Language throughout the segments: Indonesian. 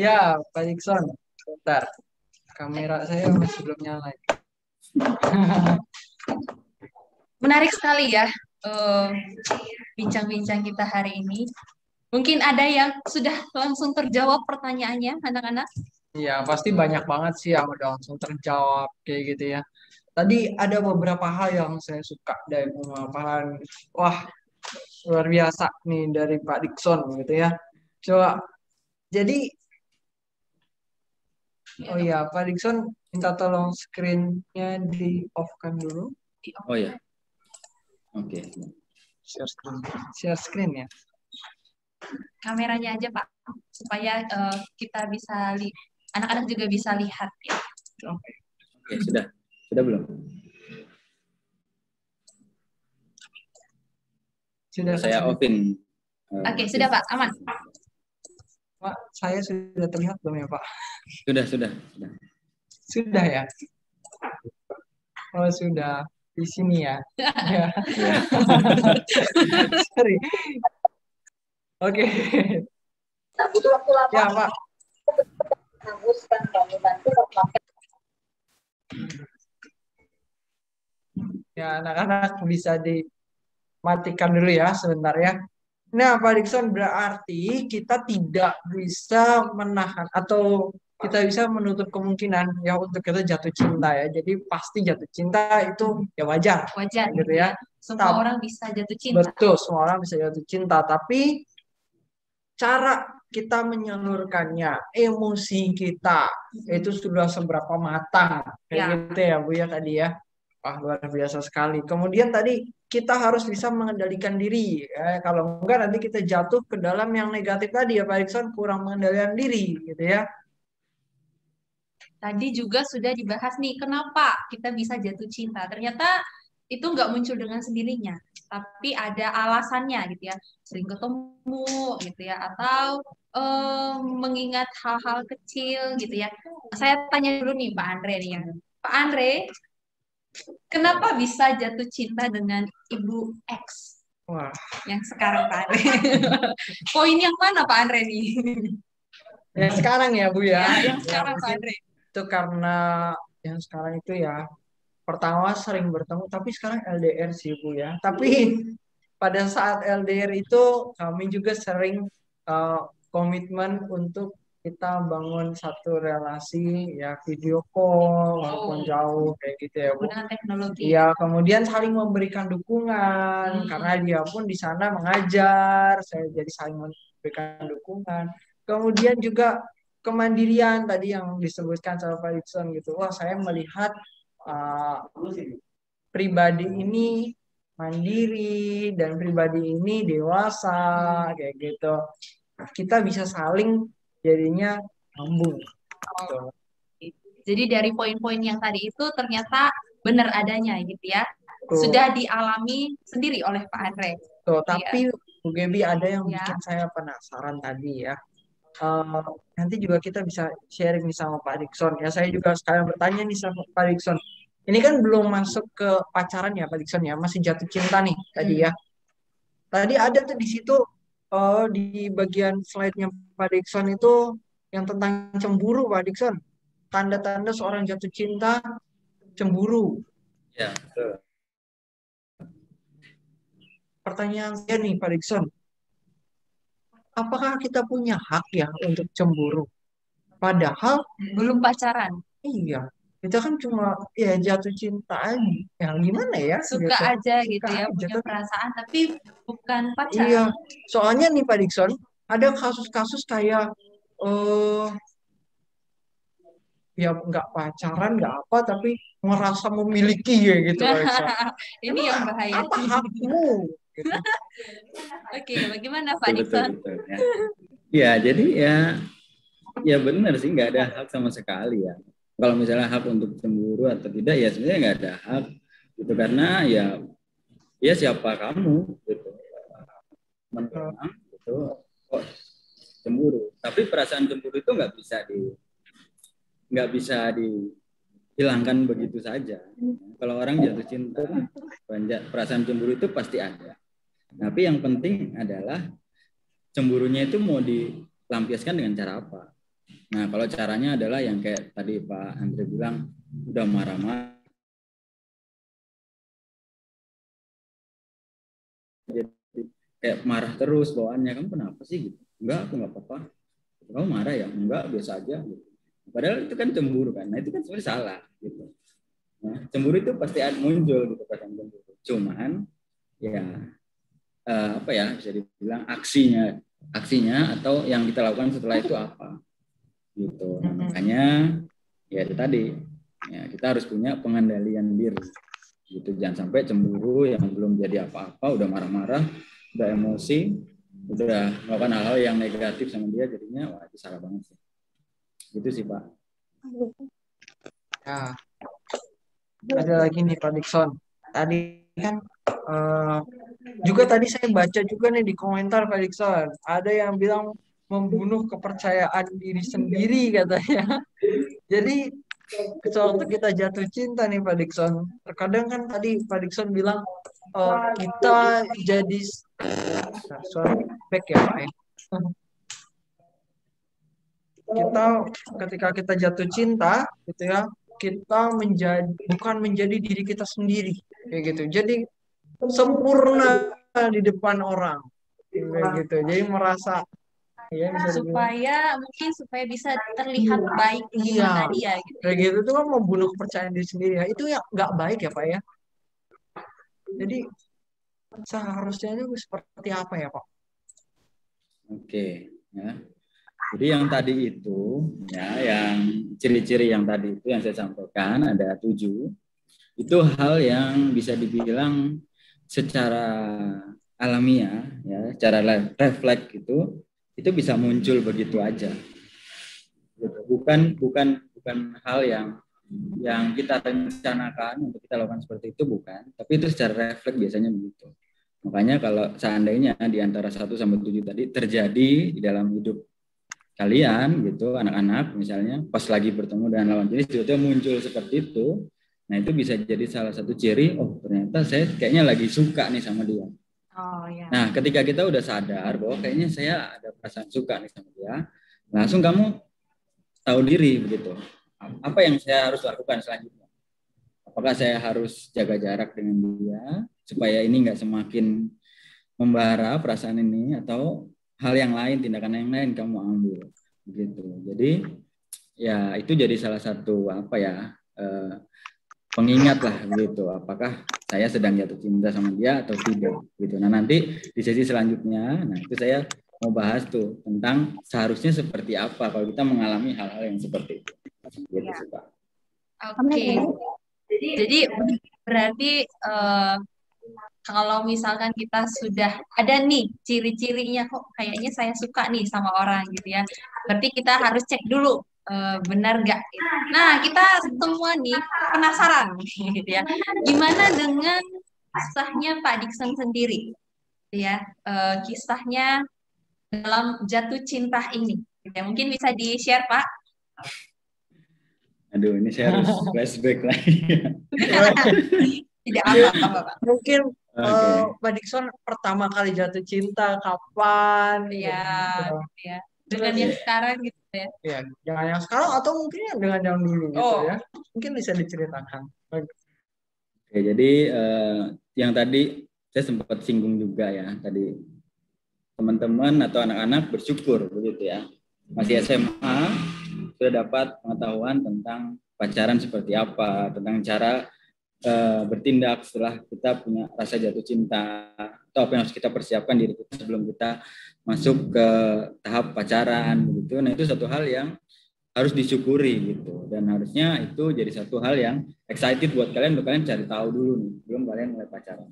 Ya, Pak Dikson. Bentar. Kamera saya masih belum nyala. Menarik sekali ya eh, bincang-bincang kita hari ini. Mungkin ada yang sudah langsung terjawab pertanyaannya, anak-anak. Ya, pasti banyak banget sih yang udah langsung terjawab kayak gitu ya. Tadi ada beberapa hal yang saya suka dari pemaparan. Wah, luar biasa nih dari Pak Dikson gitu ya. Coba, jadi, oh ya, Pak Dikson minta tolong screen-nya di off-kan dulu. Oh ya, oke. Share screen. Share screen ya. Kameranya aja Pak, supaya kita bisa anak-anak juga bisa lihat ya. Oke. Oke, sudah belum? Sudah Saya offin. Oke, sudah Pak, aman. Pak, saya sudah terlihat belum ya Pak? Sudah. Sudah ya? Oh sudah, di sini ya. Ya. Sorry. Oke. Nah, butuh waktu lama. Ya Pak. Menghanguskan bangunan itu memakai. Ya anak-anak bisa dimatikan dulu ya sebentar ya. Nah Pak Dikson berarti kita tidak bisa menahan atau kita bisa menutup kemungkinan ya untuk kita jatuh cinta ya. Jadi pasti jatuh cinta itu ya wajar. Wajar gitu ya. Semua orang bisa jatuh cinta. Betul, semua orang bisa jatuh cinta. Tapi cara kita menyalurkannya, emosi kita itu sudah seberapa matang. Kayak gitu ya Bu ya tadi ya. Wah, luar biasa sekali. Kemudian tadi kita harus bisa mengendalikan diri. Kalau enggak nanti kita jatuh ke dalam yang negatif tadi ya Pak Iksan, kurang mengendalikan diri gitu ya. Tadi juga sudah dibahas nih, kenapa kita bisa jatuh cinta. Ternyata itu nggak muncul dengan sendirinya, tapi ada alasannya gitu ya. Sering ketemu gitu ya, atau mengingat hal-hal kecil gitu ya. Saya tanya dulu nih Pak Andre nih ya. Pak Andre, kenapa bisa jatuh cinta dengan Ibu X? Wah. Yang sekarang Pak Andre. Poin yang mana Pak Andre nih? Yang sekarang ya Bu ya. Yang sekarang Pak Andre. Itu karena yang sekarang itu ya pertama sering bertemu tapi sekarang LDR sih Bu ya. Tapi pada saat LDR itu kami juga sering komitmen untuk kita bangun satu relasi ya video call walaupun jauh kayak gitu ya Bu. Menggunakan teknologi. Iya, kemudian saling memberikan dukungan karena dia pun di sana mengajar, saya jadi saling memberikan dukungan. Kemudian juga kemandirian tadi yang disebutkan sama Pak Iksan gitu. Wah, saya melihat pribadi ini mandiri dan pribadi ini dewasa kayak gitu. Kita bisa saling jadinya nyambung. Gitu. Jadi dari poin-poin yang tadi itu ternyata benar adanya gitu ya. Sudah dialami sendiri oleh Pak Andre. Tuh, tapi Bu Gebi ada yang bikin saya penasaran tadi ya. Nanti juga kita bisa sharing nih sama Pak Dikson ya. Saya juga sekalian bertanya nih sama Pak Dikson. Ini kan belum masuk ke pacaran ya Pak Dikson ya, masih jatuh cinta nih tadi ya. Tadi ada tuh di situ di bagian slide-nya Pak Dikson itu yang tentang cemburu Pak Dikson. Tanda-tanda seorang jatuh cinta cemburu. Ya, betul. Pertanyaan saya nih Pak Dikson. Apakah kita punya hak ya untuk cemburu? Padahal belum pacaran. Iya, kita kan cuma ya jatuh cinta aja. Ya gimana ya? Suka gitu. aja gitu Suka ya, aja, punya perasaan tapi bukan pacar. Iya, soalnya nih Pak Dikson, ada kasus-kasus kayak ya nggak pacaran, nggak apa, tapi merasa memiliki ya gitu Pak Dikson. Ini yang bahaya. Apa hakmu? Gitu. Oke, bagaimana Pak Dikson? Betul, ya. Ya, jadi ya benar sih, nggak ada hak sama sekali ya. Kalau misalnya hak untuk cemburu atau tidak, ya sebenarnya nggak ada hak gitu, karena ya siapa kamu gitu, memang gitu kok cemburu. Tapi perasaan cemburu itu nggak bisa dihilangkan begitu saja. Kalau orang jatuh cinta, perasaan cemburu itu pasti ada. Tapi yang penting adalah cemburunya itu mau dilampiaskan dengan cara apa. Nah, kalau caranya adalah yang kayak tadi Pak Andre bilang, udah marah-marah, jadi kayak marah terus bawaannya, kamu kenapa sih gitu? Enggak, aku nggak apa-apa. Kamu marah ya? Enggak, biasa aja. Gitu. Padahal itu kan cemburu kan. Nah itu kan sebenarnya salah gitu. Nah, cemburu itu pasti muncul gitu perasaan cemburu. Cuman ya apa ya bisa dibilang aksinya atau yang kita lakukan setelah itu apa gitu. Nah, makanya ya itu tadi ya kita harus punya pengendalian diri gitu. Jangan sampai cemburu yang belum jadi apa-apa udah marah-marah, udah emosi, udah melakukan hal-hal yang negatif sama dia, jadinya wah itu salah banget sih. Gitu sih Pak. Ya, ada lagi nih Pak Dikson. Tadi kan juga tadi saya baca juga nih di komentar Pak Dikson. Ada yang bilang membunuh kepercayaan diri sendiri katanya. Jadi waktu kita jatuh cinta nih Pak Dikson. Terkadang kan tadi Pak Dikson bilang kita jadi suara back ya Pak ya. Kita ketika kita jatuh cinta gitu ya, kita bukan menjadi diri kita sendiri kayak gitu. Jadi sempurna di depan orang kayak gitu. Jadi merasa ya bisa supaya bisa terlihat baik di mata dia gitu. Kayak gitu tuh kan membunuh kepercayaan diri sendiri ya. Itu ya nggak baik ya Pak ya. Jadi seharusnya itu seperti apa ya Pak? Oke, ya. Jadi yang tadi itu, ya, yang ciri-ciri yang tadi itu yang saya sampaikan ada 7. Itu hal yang bisa dibilang secara alamiah, ya, secara refleks itu bisa muncul begitu aja. Bukan hal yang kita rencanakan untuk kita lakukan seperti itu, bukan. Tapi itu secara refleks biasanya begitu. Makanya kalau seandainya di antara 1 sampai 7 tadi terjadi di dalam hidup kalian gitu, anak-anak misalnya pas lagi bertemu dengan lawan jenis tiba-tiba muncul seperti itu, nah itu bisa jadi salah satu ciri, oh ternyata saya kayaknya lagi suka nih sama dia. Oh, ya. Nah ketika kita udah sadar bahwa kayaknya saya ada perasaan suka nih sama dia, langsung kamu tahu diri begitu, apa yang saya harus lakukan selanjutnya. Apakah saya harus jaga jarak dengan dia supaya ini nggak semakin membara perasaan ini, atau hal yang lain, tindakan yang lain kamu ambil begitu. Jadi ya itu jadi salah satu pengingat lah begitu, apakah saya sedang jatuh cinta sama dia atau tidak gitu. Nah nanti di sesi selanjutnya, nah itu saya mau bahas tuh tentang seharusnya seperti apa kalau kita mengalami hal-hal yang seperti itu gitu sih Pak. Oke. Jadi berarti kalau misalkan kita sudah ada nih ciri-cirinya, kok kayaknya saya suka nih sama orang gitu ya. Berarti kita harus cek dulu benar nggak. Nah, kita semua nih penasaran gitu ya. Gimana dengan kisahnya Pak Dikson sendiri? Ya, kisahnya dalam jatuh cinta ini. Gitu ya. Mungkin bisa di-share Pak. Aduh, ini saya harus flashback lagi. Tidak apa-apa Pak. Mungkin Pak Dikson pertama kali jatuh cinta kapan? Ya, ya. Dengan yang sekarang gitu ya. Ya, jangan yang sekarang atau mungkin dengan yang dulu gitu ya. Mungkin bisa diceritakan. Oke, jadi yang tadi saya sempat singgung juga ya, tadi teman-teman atau anak-anak bersyukur begitu ya. Masih SMA sudah dapat pengetahuan tentang pacaran seperti apa, tentang cara bertindak setelah kita punya rasa jatuh cinta, atau apa yang harus kita persiapkan diri kita sebelum kita masuk ke tahap pacaran begitu. Nah itu satu hal yang harus disyukuri gitu, dan harusnya itu jadi satu hal yang excited buat kalian untuk kalian cari tahu dulu nih belum kalian mulai pacaran.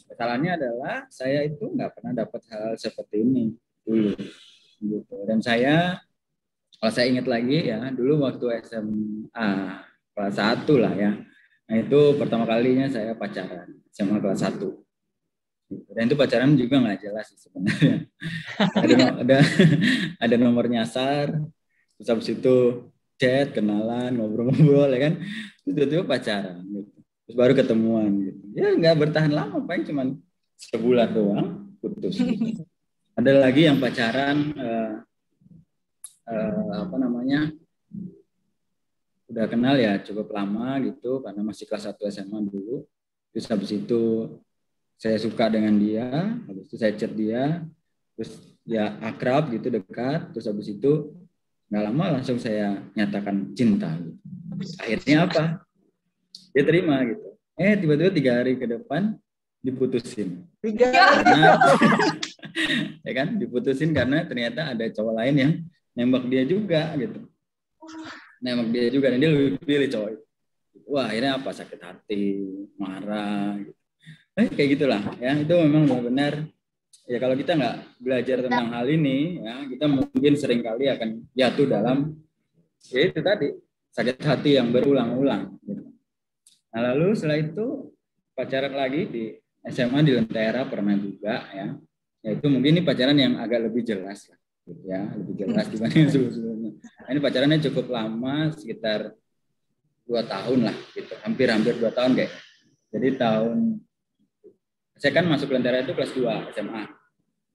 Kesalahannya adalah saya itu nggak pernah dapat hal seperti ini dulu gitu, dan kalau saya ingat lagi ya dulu waktu SMA kelas 1 lah ya. Nah itu pertama kalinya saya pacaran SMA kelas 1. Dan itu pacaran juga nggak jelas sebenarnya. ada nomor nyasar, terus habis itu chat, kenalan, ngobrol-ngobrol ya kan. Terus tiba-tiba pacaran gitu. Terus baru ketemuan gitu. Ya nggak bertahan lama, paling cuma sebulan doang putus. Gitu. Ada lagi yang pacaran apa namanya, udah kenal ya cukup lama gitu, karena masih kelas 1 SMA dulu. Terus habis itu saya suka dengan dia, habis itu saya chat dia, terus ya akrab gitu, dekat. Terus habis itu nggak lama langsung saya nyatakan cinta gitu. Akhirnya apa? Dia terima gitu. Tiba-tiba 3 hari ke depan diputusin. 3 Karena ya kan, diputusin karena ternyata ada cowok lain yang nembak dia juga gitu. Nembak dia juga, dan dia lebih pilih cowok itu. Wah, akhirnya apa? Sakit hati, marah gitu. Kayak gitulah ya. Itu memang benar-benar ya, kalau kita nggak belajar tentang hal ini ya, kita mungkin seringkali akan jatuh dalam ya itu tadi, sakit hati yang berulang-ulang gitu. Nah, lalu setelah itu pacaran lagi di SMA di Lentera pernah juga ya. Itu mungkin ini pacaran yang agak lebih jelas lah gitu ya, lebih jelas dibanding sebelumnya. Nah, ini pacarannya cukup lama, sekitar 2 tahun lah gitu, hampir 2 tahun kayak. Jadi saya kan masuk Lentera itu kelas 2 SMA.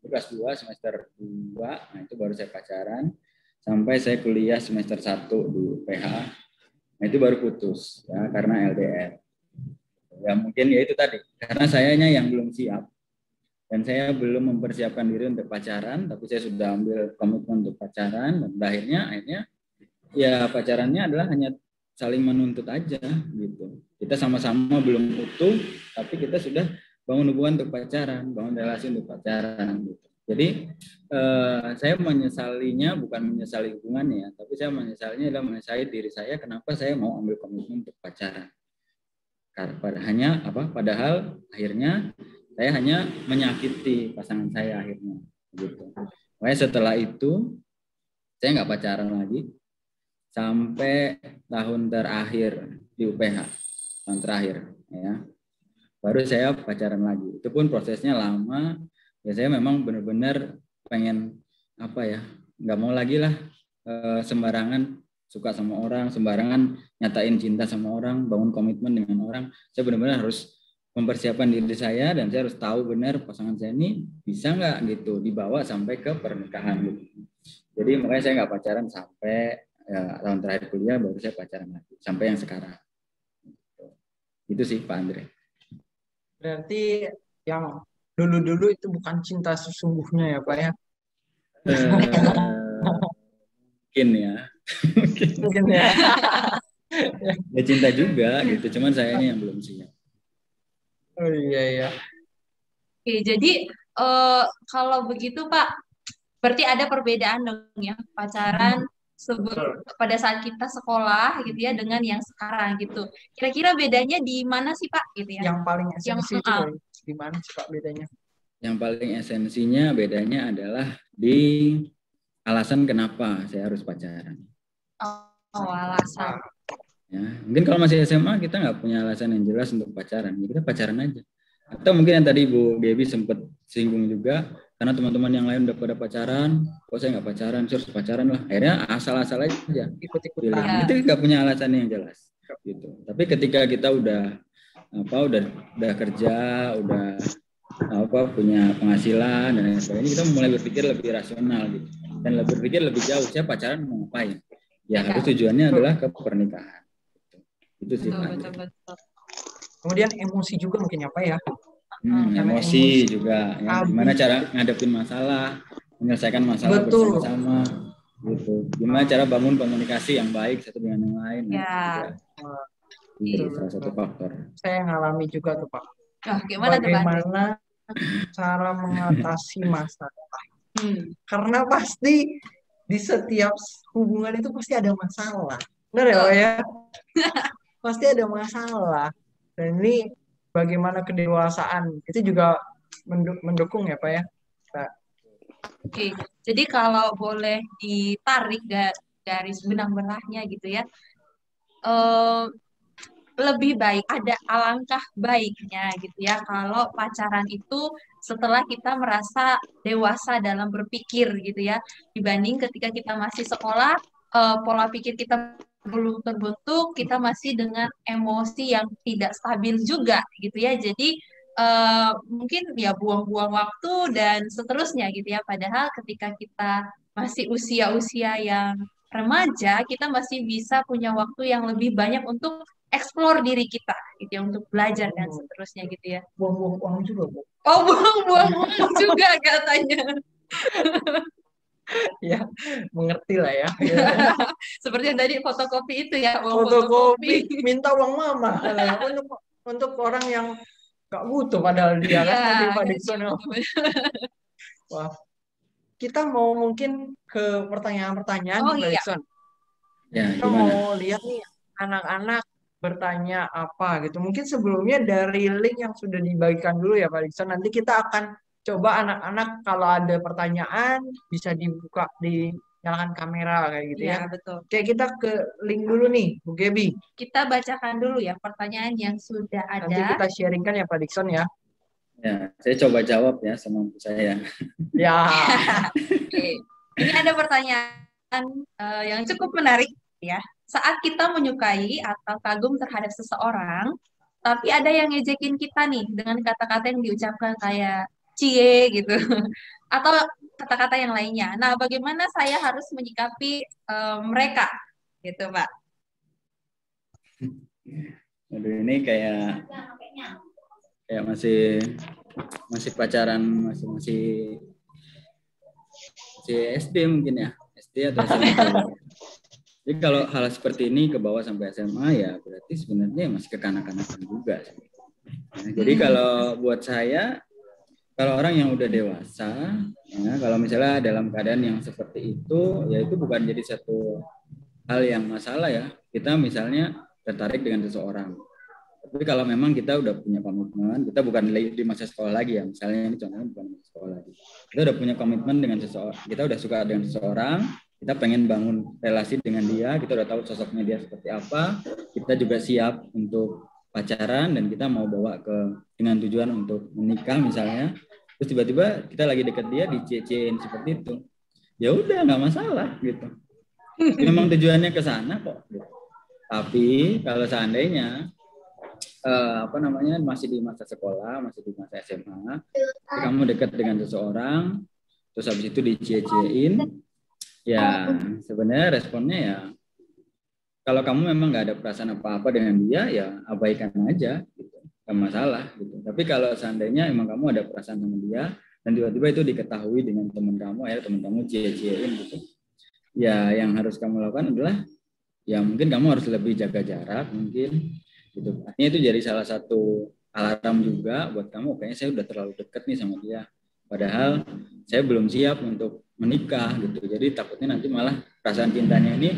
Itu kelas 2 semester 2, nah itu baru saya pacaran sampai saya kuliah semester 1 di UPH. Nah itu baru putus ya, karena LDR. Ya mungkin ya itu tadi, karena sayanya yang belum siap dan saya belum mempersiapkan diri untuk pacaran, tapi saya sudah ambil komitmen untuk pacaran, dan akhirnya ya pacarannya adalah hanya saling menuntut aja gitu. Kita sama-sama belum utuh, tapi kita sudah bangun hubungan untuk pacaran, bangun relasi untuk pacaran gitu. Jadi saya menyesalinya bukan menyesali hubungannya, tapi saya menyesalinya adalah menyesali diri saya kenapa saya mau ambil komitmen untuk pacaran. Padahal akhirnya saya hanya menyakiti pasangan saya akhirnya gitu. Makanya setelah itu saya nggak pacaran lagi sampai tahun terakhir di UPH, tahun terakhir ya. Baru saya pacaran lagi. Itu pun prosesnya lama. Ya saya memang benar-benar pengen nggak mau lagi lah sembarangan suka sama orang, sembarangan nyatain cinta sama orang, bangun komitmen dengan orang. Saya benar-benar harus mempersiapkan diri saya, dan saya harus tahu benar pasangan saya ini bisa nggak gitu dibawa sampai ke pernikahan gitu. Jadi makanya saya nggak pacaran sampai tahun terakhir kuliah, baru saya pacaran lagi sampai yang sekarang. Itu sih Pak Andre. Berarti yang dulu-dulu itu bukan cinta sesungguhnya ya Pak ya? Mungkin ya. Mungkin ya. Ya cinta juga gitu, cuman sayanya yang belum siap. Oh iya. Oke, jadi kalau begitu Pak, berarti ada perbedaan dong ya pacaran pada saat kita sekolah gitu ya dengan yang sekarang gitu. Kira-kira bedanya di mana sih Pak gitu ya? Yang paling esensi itu di mana sih Pak bedanya? Yang paling esensinya bedanya adalah di alasan kenapa saya harus pacaran. Oh, alasan. Ya, mungkin kalau masih SMA kita nggak punya alasan yang jelas untuk pacaran, ya kita pacaran aja. Atau mungkin yang tadi Bu Gaby sempat singgung juga, karena teman-teman yang lain udah pada pacaran, kok saya nggak pacaran, saya harus pacaran lah. Akhirnya asal-asal aja ikut-ikutan. Itu nggak punya alasan yang jelas, gitu. Tapi ketika kita udah kerja, udah punya penghasilan dan lain sebagainya, kita mulai berpikir lebih rasional gitu, dan berpikir lebih jauh. Saya pacaran mau ngapain? Ya harus tujuannya adalah ke pernikahan. Itu sih. Betul. Kemudian emosi juga mungkin apa ya? Emosi juga. Ya, gimana cara ngadepin masalah, menyelesaikan masalah bersama-sama. Gitu. Gimana cara bangun komunikasi yang baik satu dengan yang lain. Ya. Itu salah satu faktor. Saya ngalami juga tuh Pak. Bagaimana cara mengatasi masalah? Karena pasti di setiap hubungan itu pasti ada masalah. Benar ya Pak ya? Pasti ada masalah. Dan ini bagaimana kedewasaan itu juga mendukung ya Pak ya. Oke, jadi kalau boleh ditarik garis benang-benangnya gitu ya, lebih baik, ada alangkah baiknya gitu ya kalau pacaran itu setelah kita merasa dewasa dalam berpikir gitu ya, dibanding ketika kita masih sekolah, pola pikir kita belum terbentuk, kita masih dengan emosi yang tidak stabil juga gitu ya. Jadi mungkin ya buang-buang waktu dan seterusnya gitu ya. Padahal ketika kita masih usia-usia yang remaja, kita masih bisa punya waktu yang lebih banyak untuk explore diri kita, gitu ya, untuk belajar dan Oh, seterusnya gitu ya. buang-buang uang juga, Bu. Oh, buang-buang waktu juga katanya. Ya, mengerti lah ya. Seperti yang tadi fotokopi itu ya, uang Fotokopi, fotokopi. minta uang mama. Untuk orang yang gak butuh padahal dia kan Iya, tadi Pak kayak Dikson. gitu. Wah, kita mau mungkin ke pertanyaan-pertanyaan Oh nih Pak iya, Dikson. Ya, Kita gimana? mau lihat nih anak-anak bertanya apa gitu. Mungkin sebelumnya dari link yang sudah dibagikan dulu ya Pak Dikson. Nanti kita akan coba anak-anak kalau ada pertanyaan bisa dibuka, dinyalakan kamera kayak gitu iya ya. betul. Oke, kita ke link dulu nih, Bu Gebi. Kita bacakan dulu ya pertanyaan yang sudah Nanti ada. kita sharingkan ya Pak Dikson ya. Ya, saya coba jawab ya semampu saya. Ya, Oke. Ini ada pertanyaan yang cukup menarik ya. Saat kita menyukai atau kagum terhadap seseorang, tapi ada yang ngejekin kita nih dengan kata-kata yang diucapkan kayak cie gitu, atau kata-kata yang lainnya. Nah, bagaimana saya harus menyikapi mereka, gitu, Pak? Aduh, ini kayak masih pacaran, masih SD mungkin ya, SD atau SMP. Jadi kalau hal seperti ini ke bawah sampai SMA ya berarti sebenarnya masih kekanak-kanakan juga sih. Nah, jadi kalau buat saya, kalau orang yang udah dewasa, ya, kalau misalnya dalam keadaan yang seperti itu, ya itu bukan jadi satu hal yang masalah ya. Kita misalnya tertarik dengan seseorang. Tapi kalau memang kita udah punya komitmen, kita bukan di masa sekolah lagi ya. Misalnya ini contohnya bukan masa sekolah lagi. Kita udah punya komitmen dengan seseorang, kita udah suka dengan seseorang, kita pengen bangun relasi dengan dia, kita udah tahu sosoknya dia seperti apa, kita juga siap untuk pacaran dan kita mau bawa dengan tujuan untuk menikah misalnya. Terus tiba-tiba kita lagi deket dia dicecein seperti itu. Ya udah nggak masalah gitu. Memang tujuannya ke sana kok. Gitu. Tapi kalau seandainya masih di masa sekolah, masih di masa SMA, kamu dekat dengan seseorang, terus habis itu dicie-ciein, ya sebenarnya responnya ya, kalau kamu memang nggak ada perasaan apa-apa dengan dia, ya abaikan aja, gitu, nggak masalah, gitu. Tapi kalau seandainya emang kamu ada perasaan sama dia, dan tiba-tiba itu diketahui dengan teman kamu, ya teman kamu cie-ciein, gitu, ya yang harus kamu lakukan adalah, ya mungkin kamu harus lebih jaga jarak, mungkin. Gitu. Artinya itu jadi salah satu alarm juga buat kamu, kayaknya saya udah terlalu dekat nih sama dia. Padahal saya belum siap untuk menikah gitu. Jadi takutnya nanti malah perasaan cintanya ini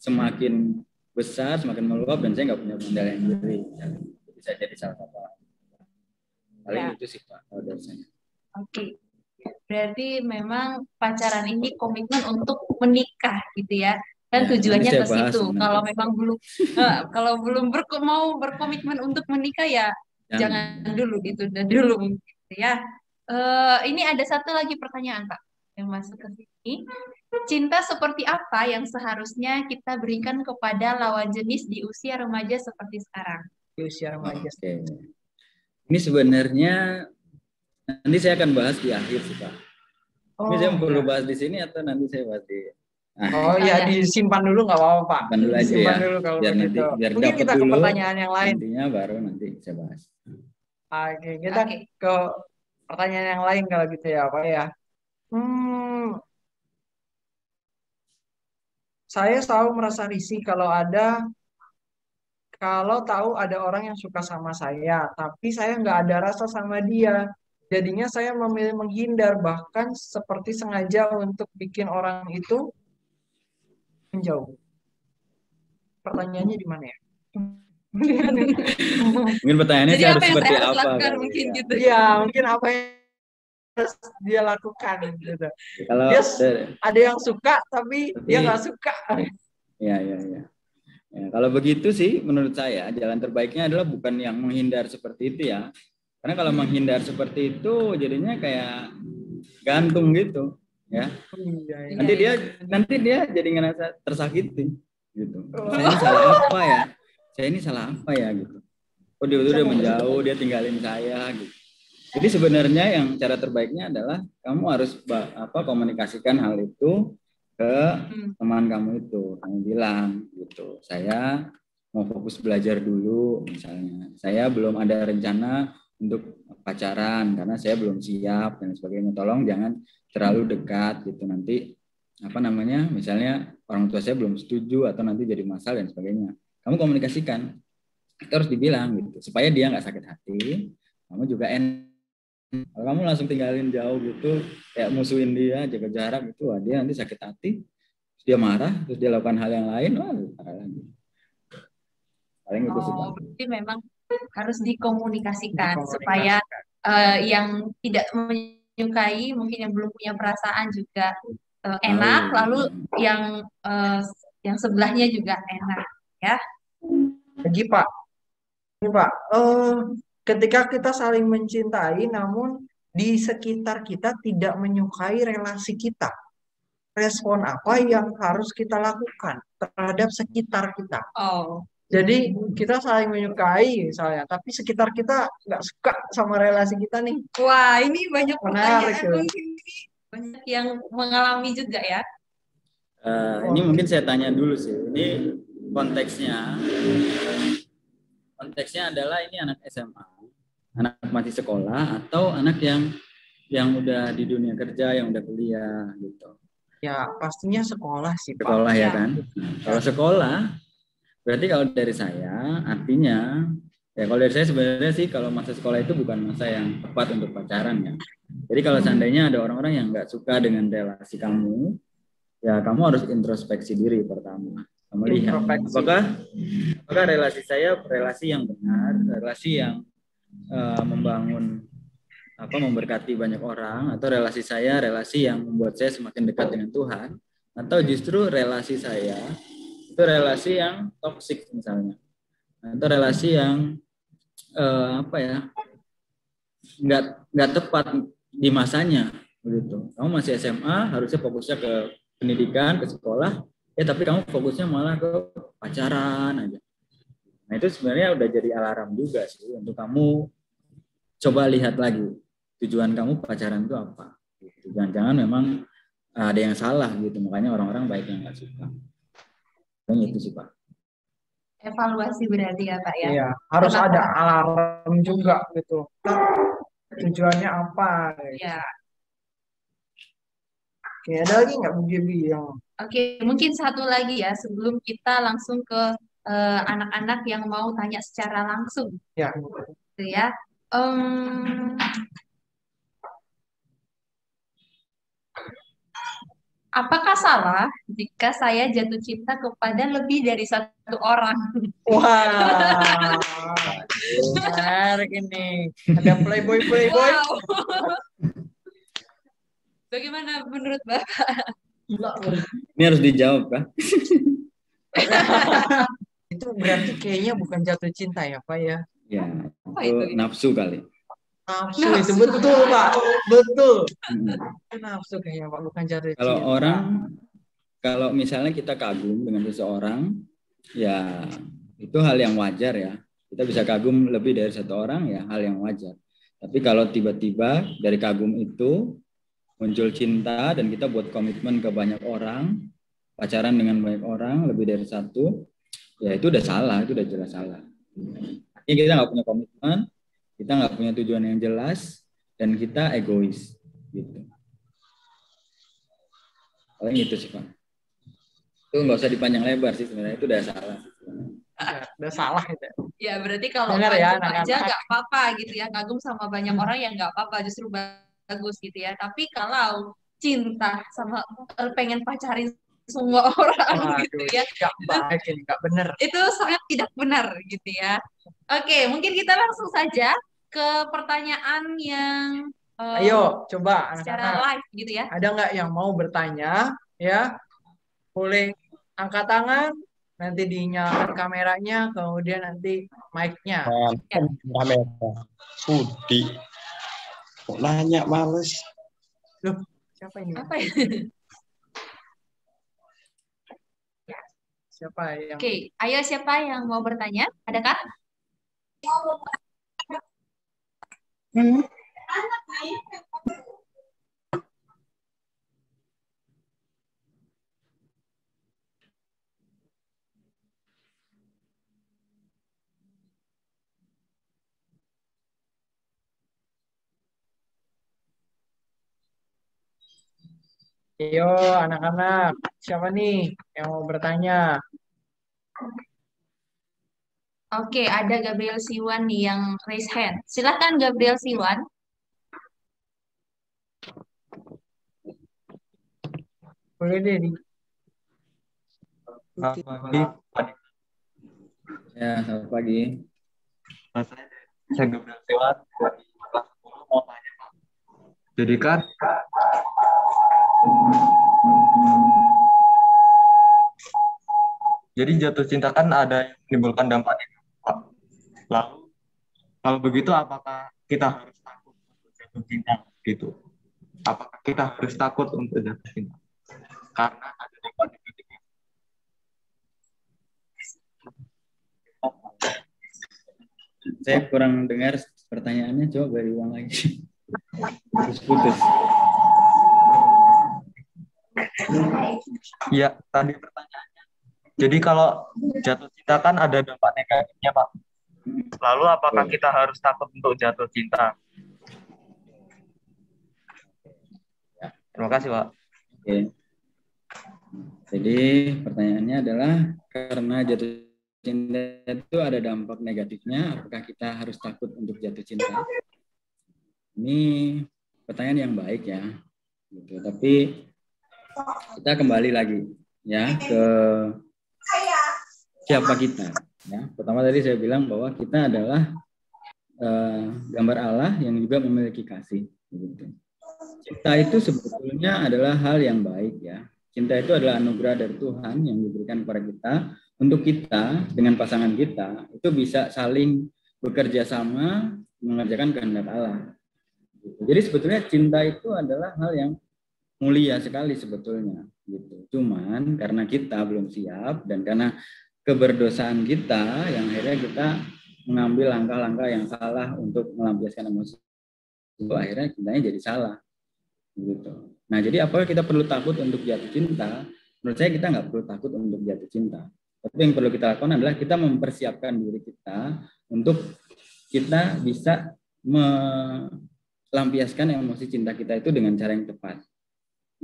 semakin besar, semakin meluap dan saya nggak punya pengendalian diri. Bisa jadi salah satu. Paling itu sih Pak kalau dari saya. Oke. Berarti memang pacaran ini komitmen untuk menikah gitu ya. Dan Ya, tujuannya nanti ke saya bahas situ. nanti. Kalau memang belum mau berkomitmen untuk menikah ya jangan dulu gitu, dan dulu gitu ya. Ini ada satu lagi pertanyaan Pak yang masuk ke sini. Cinta seperti apa yang seharusnya kita berikan kepada lawan jenis di usia remaja seperti sekarang? di usia remaja. Oke. Ini sebenarnya nanti saya akan bahas di akhir sih Pak. Ini saya perlu bahas di sini atau nanti saya bahas di ya disimpan dulu nggak apa-apa Pak. Simpan dulu aja Disimpan ya. dulu kalau biar begitu. nanti biar Mungkin dapat kita ke dulu, pertanyaan yang lain. nantinya baru nanti saya bahas. Oke, kita ke pertanyaan yang lain kalau gitu ya Pak ya. Saya selalu merasa risih kalau tahu ada orang yang suka sama saya, tapi saya nggak ada rasa sama dia. Jadinya saya memilih menghindar, bahkan seperti sengaja untuk bikin orang itu menjauh. Pertanyaannya di mana ya? Mungkin pertanyaannya Jadi sih apa harus yang seperti saya harus apa lakukan kali mungkin ya. gitu. Iya, mungkin apa yang harus dia lakukan gitu. Kalau Dia ada yang suka tapi dia nggak suka. ya. Ya, kalau begitu sih menurut saya jalan terbaiknya adalah bukan yang menghindar seperti itu ya. Karena kalau menghindar seperti itu jadinya kayak gantung gitu ya. Nanti dia jadi ngerasa tersakiti gitu. Saya ini salah apa ya? Saya ini salah apa ya gitu. Oh dia udah menjauh, dia tinggalin saya gitu. Jadi sebenarnya yang cara terbaiknya adalah kamu harus komunikasikan hal itu ke teman kamu itu. Kamu bilang gitu, saya mau fokus belajar dulu misalnya. Saya belum ada rencana untuk pacaran karena saya belum siap dan sebagainya. Tolong jangan terlalu dekat gitu, nanti misalnya orang tua saya belum setuju atau nanti jadi masalah dan sebagainya. Kamu komunikasikan, itu harus dibilang gitu supaya dia nggak sakit hati, kamu juga kalau kamu langsung tinggalin jauh gitu, kayak musuhin dia, jaga jarak gitu, wah dia nanti sakit hati, terus dia marah, terus dia lakukan hal yang lain, wah parah lagi. Paling itu sih Pak. Berarti memang harus dikomunikasikan supaya yang tidak menyukai, mungkin yang belum punya perasaan juga enak, lalu yang sebelahnya juga enak, ya. Jadi Pak, ketika kita saling mencintai, namun di sekitar kita tidak menyukai relasi kita, respon apa yang harus kita lakukan terhadap sekitar kita? Jadi kita saling menyukai misalnya, tapi sekitar kita nggak suka sama relasi kita nih. Wah, ini banyak Menarik, pertanyaan, mungkin banyak yang mengalami juga ya. Ini mungkin saya tanya dulu sih. Ini konteksnya adalah ini anak SMA, anak masih sekolah atau anak yang udah di dunia kerja, yang udah kuliah gitu. Ya pastinya sekolah sih Pak. Sekolah ya kan. Kalau sekolah berarti kalau dari saya artinya kalau dari saya sebenarnya sih kalau masa sekolah itu bukan masa yang tepat untuk pacaran ya. Jadi kalau seandainya ada orang-orang yang nggak suka dengan relasi kamu, ya kamu harus introspeksi diri pertama. Kamu lihat apakah relasi saya relasi yang benar, relasi yang memberkati banyak orang, atau relasi saya relasi yang membuat saya semakin dekat dengan Tuhan, atau justru relasi saya itu relasi yang toksik misalnya, atau relasi yang nggak tepat di masanya begitu. Kamu masih SMA, harusnya fokusnya ke pendidikan, ke sekolah, tapi kamu fokusnya malah ke pacaran aja. Nah itu sebenarnya udah jadi alarm juga sih untuk kamu coba lihat lagi tujuan kamu pacaran itu apa. Jangan-jangan memang ada yang salah gitu, makanya orang-orang baik yang nggak suka. Itu sih Pak. Evaluasi berarti ya Pak ya. Iya, harus ada alarm juga gitu. Tujuannya apa? Ya. Oke, ada lagi nggak Bu Gaby yang? Oke, mungkin satu lagi ya sebelum kita langsung ke anak-anak yang mau tanya secara langsung. Ya. Gitu ya. Apakah salah jika saya jatuh cinta kepada lebih dari satu orang? Wah, menarik ini. Ada playboy. Wow. Bagaimana menurut Bapak? Ini harus dijawab kan? Itu berarti kayaknya bukan jatuh cinta ya Pak ya? Ya, itu nafsu kali. Nafsu itu betul Pak, betul. Nafsu kayaknya Pak, bukan jatuh cinta. Kalau misalnya kita kagum dengan seseorang, ya itu hal yang wajar ya. Kita bisa kagum lebih dari satu orang, ya hal yang wajar. Tapi kalau tiba-tiba dari kagum itu muncul cinta dan kita buat komitmen ke banyak orang, pacaran dengan banyak orang lebih dari satu, ya itu udah salah, itu udah jelas salah. Ini kita nggak punya komitmen, kita nggak punya tujuan yang jelas, dan kita egois gitu. Paling itu sih Pak. Itu nggak usah dipanjang lebar sih sebenarnya, itu udah salah. Udah salah itu. Ya berarti kalau Benar ya, kagum aja nggak apa-apa gitu ya, kagum sama banyak orang yang nggak apa-apa, justru bagus gitu ya. Tapi kalau cinta sama pengen pacarin semua orang gitu ya, nggak baik ini, nggak benar. Itu sangat tidak benar gitu ya. Oke, mungkin kita langsung saja ke pertanyaan yang ayo coba secara live gitu ya. Ada nggak yang mau bertanya ya? Boleh angkat tangan, nanti dinyalakan kameranya, kemudian nanti mic-nya. Kamera. Budi. Kok nanya males? Loh, siapa ini? Apa ya? Siapa yang? Oke, ayo siapa yang mau bertanya? Adakah? Yo, anak-anak, siapa nih yang mau bertanya? Oke, ada Gabriel Siwan nih yang raise hand. Silakan Gabriel Siwan. Boleh deh. Selamat pagi, Pak. Ya, selamat pagi. Saya Gabriel Siwan dari kelas 10 mau tanya, Pak. Jadi kan jatuh cinta kan ada yang menimbulkan dampak negatif, Pak. Lalu kalau begitu apakah kita harus takut untuk jatuh cinta gitu? Apakah kita harus takut untuk jatuh cinta? Karena ada dampak negatif. Saya kurang dengar pertanyaannya, coba beri ulang lagi. Putus-putus. Iya, tadi pertanyaannya. Jadi kalau jatuh cinta kan ada dampak negatifnya, Pak. Lalu apakah kita harus takut untuk jatuh cinta? Terima kasih, Pak. Oke. Jadi pertanyaannya adalah karena jatuh cinta itu ada dampak negatifnya, apakah kita harus takut untuk jatuh cinta? Ini pertanyaan yang baik ya. Gitu. Tapi kita kembali lagi ya ke siapa kita. Ya, pertama tadi saya bilang bahwa kita adalah gambar Allah yang juga memiliki kasih. Gitu. Cinta itu sebetulnya adalah hal yang baik ya. Cinta itu adalah anugerah dari Tuhan yang diberikan kepada kita untuk kita dengan pasangan kita itu bisa saling bekerja sama mengerjakan kehendak Allah. Jadi sebetulnya cinta itu adalah hal yang mulia sekali sebetulnya. Gitu. Cuman karena kita belum siap dan karena keberdosaan kita yang akhirnya kita mengambil langkah-langkah yang salah untuk melampiaskan emosi itu akhirnya cintanya jadi salah. Gitu. Nah, jadi apakah kita perlu takut untuk jatuh cinta? Menurut saya kita nggak perlu takut untuk jatuh cinta. Tapi yang perlu kita lakukan adalah kita mempersiapkan diri kita untuk kita bisa melampiaskan emosi cinta kita itu dengan cara yang tepat.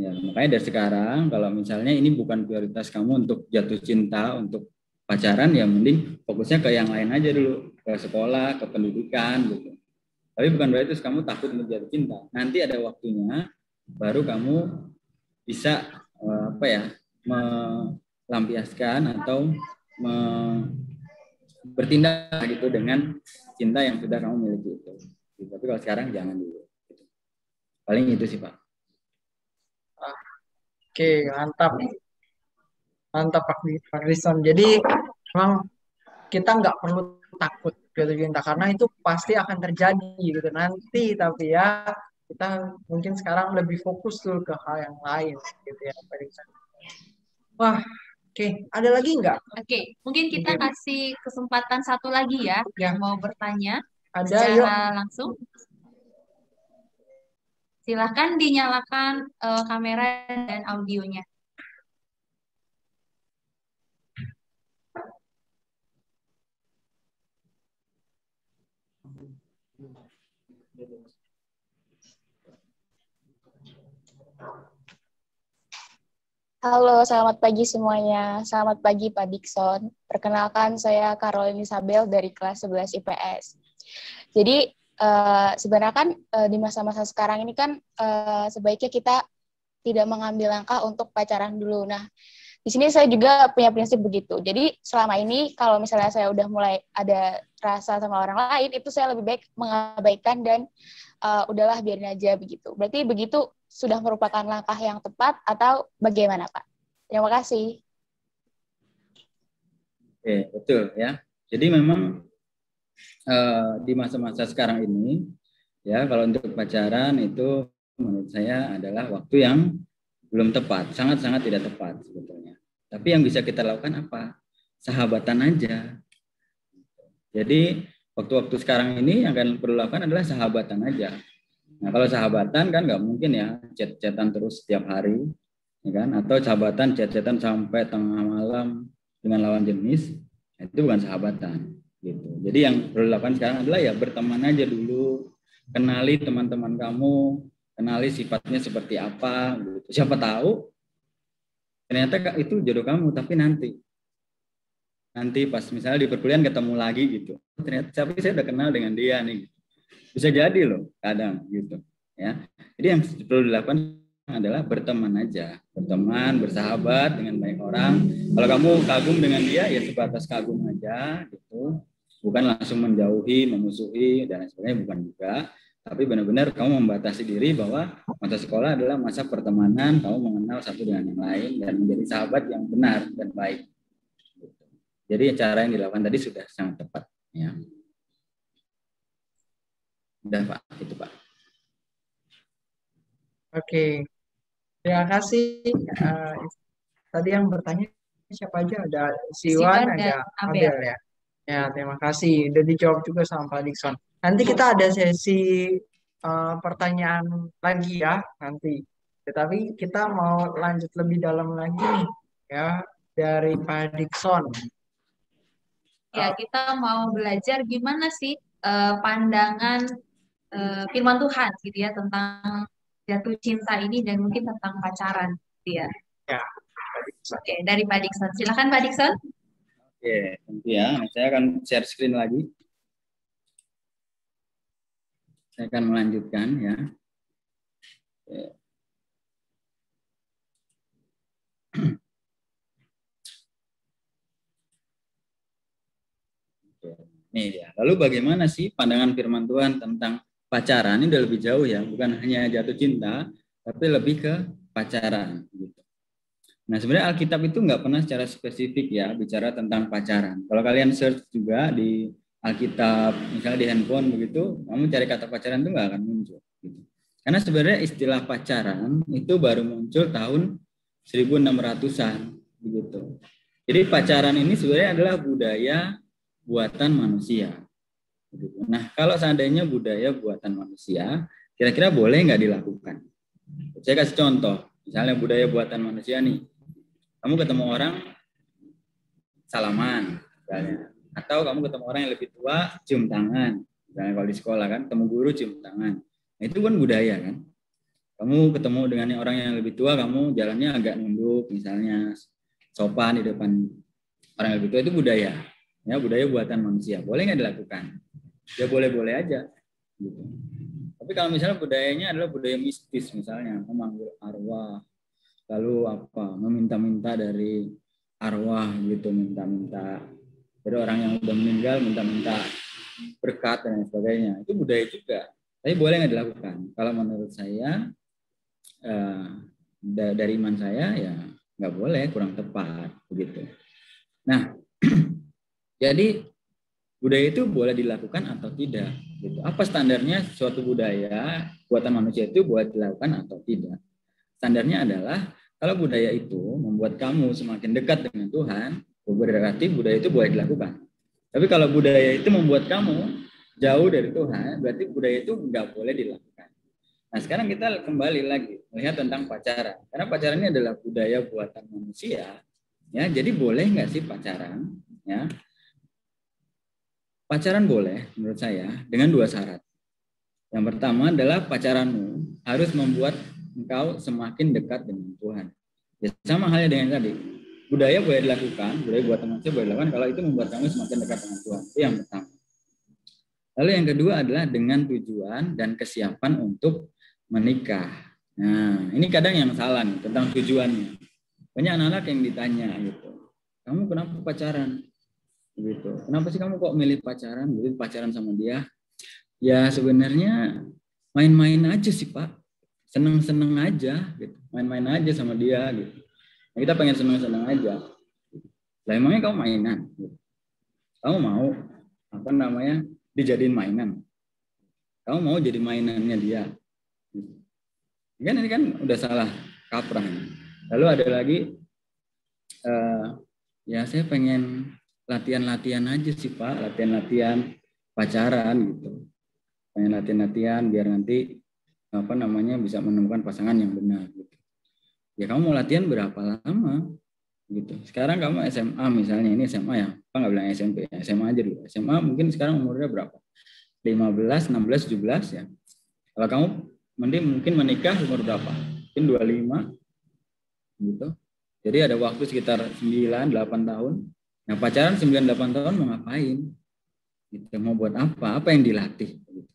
Ya, makanya dari sekarang kalau misalnya ini bukan prioritas kamu untuk jatuh cinta, untuk pacaran, ya mending fokusnya ke yang lain aja dulu, ke sekolah, ke pendidikan gitu. Tapi bukan berarti terus kamu takut untuk jatuh cinta. Nanti ada waktunya baru kamu bisa melampiaskan atau bertindak gitu dengan cinta yang sudah kamu miliki itu. Tapi kalau sekarang jangan dulu. Paling itu sih Pak. Oke, mantap. Mantap Pak Kristen. Jadi memang kita nggak perlu takut jatuh cinta karena itu pasti akan terjadi gitu nanti. Tapi ya kita mungkin sekarang lebih fokus dulu ke hal yang lain gitu ya Pak Kristen. Wah, oke. Ada lagi nggak? Oke, mungkin kita kasih kesempatan satu lagi ya yang mau bertanya secara langsung. Silahkan dinyalakan kamera dan audionya. Halo, selamat pagi semuanya. Selamat pagi Pak Dikson. Perkenalkan, saya Caroline Isabel dari kelas 11 IPS. Jadi, sebenarnya kan di masa-masa sekarang ini kan sebaiknya kita tidak mengambil langkah untuk pacaran dulu. Nah, di sini saya juga punya prinsip begitu. Jadi, selama ini kalau misalnya saya udah mulai ada rasa sama orang lain, itu saya lebih baik mengabaikan dan udahlah biarin aja begitu. Berarti begitu sudah merupakan langkah yang tepat atau bagaimana, Pak? Terima kasih. Oke, betul ya. Jadi memang di masa-masa sekarang ini, ya kalau untuk pacaran itu menurut saya adalah waktu yang belum tepat, sangat-sangat tidak tepat sebetulnya. Tapi yang bisa kita lakukan apa? Sahabatan aja. Jadi waktu-waktu sekarang ini yang kalian perlu lakukan adalah sahabatan aja. Nah, kalau sahabatan kan nggak mungkin ya chat-chatan terus setiap hari, ya kan? Atau sahabatan chat-chatan sampai tengah malam dengan lawan jenis, itu bukan sahabatan, gitu. Jadi yang perlu dilakukan sekarang adalah ya berteman aja dulu, kenali teman-teman kamu, kenali sifatnya seperti apa gitu. Siapa tahu ternyata itu jodoh kamu, tapi nanti pas misalnya di perkuliahan ketemu lagi gitu, ternyata tapi saya udah kenal dengan dia nih, bisa jadi loh kadang gitu ya. Jadi yang perlu dilakukan adalah berteman aja, berteman, bersahabat dengan banyak orang. Kalau kamu kagum dengan dia ya sebatas kagum aja gitu, bukan langsung menjauhi, memusuhi dan lain sebagainya, bukan juga. Tapi benar-benar kamu membatasi diri bahwa masa sekolah adalah masa pertemanan, kamu mengenal satu dengan yang lain dan menjadi sahabat yang benar dan baik. Jadi cara yang dilakukan tadi sudah sangat tepat. Ya. Udah Pak, itu Pak. Oke, terima kasih. Tadi yang bertanya siapa aja? Ada Siwan, ada Abel ya. Ya, terima kasih. Udah dijawab juga sama Pak Dikson. Nanti kita ada sesi pertanyaan lagi ya nanti. Tetapi kita mau lanjut lebih dalam lagi nih ya dari Pak Dikson. Ya, kita mau belajar gimana sih pandangan firman Tuhan gitu ya tentang jatuh cinta ini dan mungkin tentang pacaran gitu ya. Ya. Oke, dari Pak Dikson. Silakan Pak Dikson. Oke, tentu ya. Saya akan share screen lagi. Saya akan melanjutkan ya. Oke. Nih ya. Lalu bagaimana sih pandangan firman Tuhan tentang pacaran? Ini udah lebih jauh ya, bukan hanya jatuh cinta, tapi lebih ke pacaran gitu. Nah, sebenarnya Alkitab itu nggak pernah secara spesifik ya bicara tentang pacaran. Kalau kalian search juga di Alkitab, misalnya di handphone begitu, kamu cari kata pacaran itu nggak akan muncul. Gitu. Karena sebenarnya istilah pacaran itu baru muncul tahun 1600-an begitu. Jadi pacaran ini sebenarnya adalah budaya buatan manusia. Nah, kalau seandainya budaya buatan manusia, kira-kira boleh nggak dilakukan? Saya kasih contoh, misalnya budaya buatan manusia nih, kamu ketemu orang salaman, misalnya, atau kamu ketemu orang yang lebih tua cium tangan, misalnya kalau di sekolah kan, ketemu guru cium tangan, nah, itu kan budaya kan? Kamu ketemu dengan orang yang lebih tua, kamu jalannya agak nunduk, misalnya sopan di depan orang yang lebih tua, itu budaya. Ya, budaya buatan manusia. Boleh nggak dilakukan? Ya boleh-boleh aja. Gitu. Tapi kalau misalnya budayanya adalah budaya mistis, misalnya memanggil arwah, lalu apa, meminta-minta dari arwah gitu, minta-minta dari orang yang udah meninggal, minta-minta berkat dan sebagainya. Itu budaya juga. Tapi boleh nggak dilakukan? Kalau menurut saya, dari iman saya ya nggak boleh, kurang tepat begitu. Nah. Jadi budaya itu boleh dilakukan atau tidak. Gitu. Apa standarnya suatu budaya buatan manusia itu boleh dilakukan atau tidak? Standarnya adalah kalau budaya itu membuat kamu semakin dekat dengan Tuhan, berarti budaya itu boleh dilakukan. Tapi kalau budaya itu membuat kamu jauh dari Tuhan, berarti budaya itu nggak boleh dilakukan. Nah, sekarang kita kembali lagi melihat tentang pacaran. Karena pacaran ini adalah budaya buatan manusia. Ya, jadi boleh nggak sih pacaran? Ya. Pacaran boleh menurut saya dengan dua syarat. Yang pertama adalah pacaranmu harus membuat engkau semakin dekat dengan Tuhan. Ya, sama halnya dengan tadi. Budaya boleh dilakukan, budaya buatan manusia boleh dilakukan kalau itu membuat kamu semakin dekat dengan Tuhan. Itu yang pertama. Lalu yang kedua adalah dengan tujuan dan kesiapan untuk menikah. Nah, ini kadang yang salah nih tentang tujuannya. Banyak anak-anak yang ditanya gitu. Kamu kenapa pacaran? Gitu. Kenapa sih kamu kok milih pacaran? Gitu, pacaran sama dia? Ya sebenarnya main-main aja sih Pak. Seneng-seneng aja gitu. Main-main aja sama dia gitu. Nah, kita pengen seneng-seneng aja. Lah emangnya kamu mainan? Gitu. Kamu mau dijadiin mainan? Kamu mau jadi mainannya dia? Gitu. Kan ini kan udah salah kaprah. Lalu ada lagi ya saya pengen latihan-latihan aja sih Pak, latihan-latihan pacaran gitu. Pengen latihan-latihan biar nanti bisa menemukan pasangan yang benar gitu. Ya kamu mau latihan berapa lama gitu. Sekarang kamu SMA misalnya, ini SMA ya, Pak nggak bilang SMP ya, SMA aja dulu. SMA mungkin sekarang umurnya berapa? 15, 16, 17 ya. Kalau kamu mungkin menikah umur berapa? Mungkin 25 gitu. Jadi ada waktu sekitar 9-8 tahun. Nah, pacaran 9-8 tahun mau ngapain? Gitu. Mau buat apa? Apa yang dilatih? Gitu.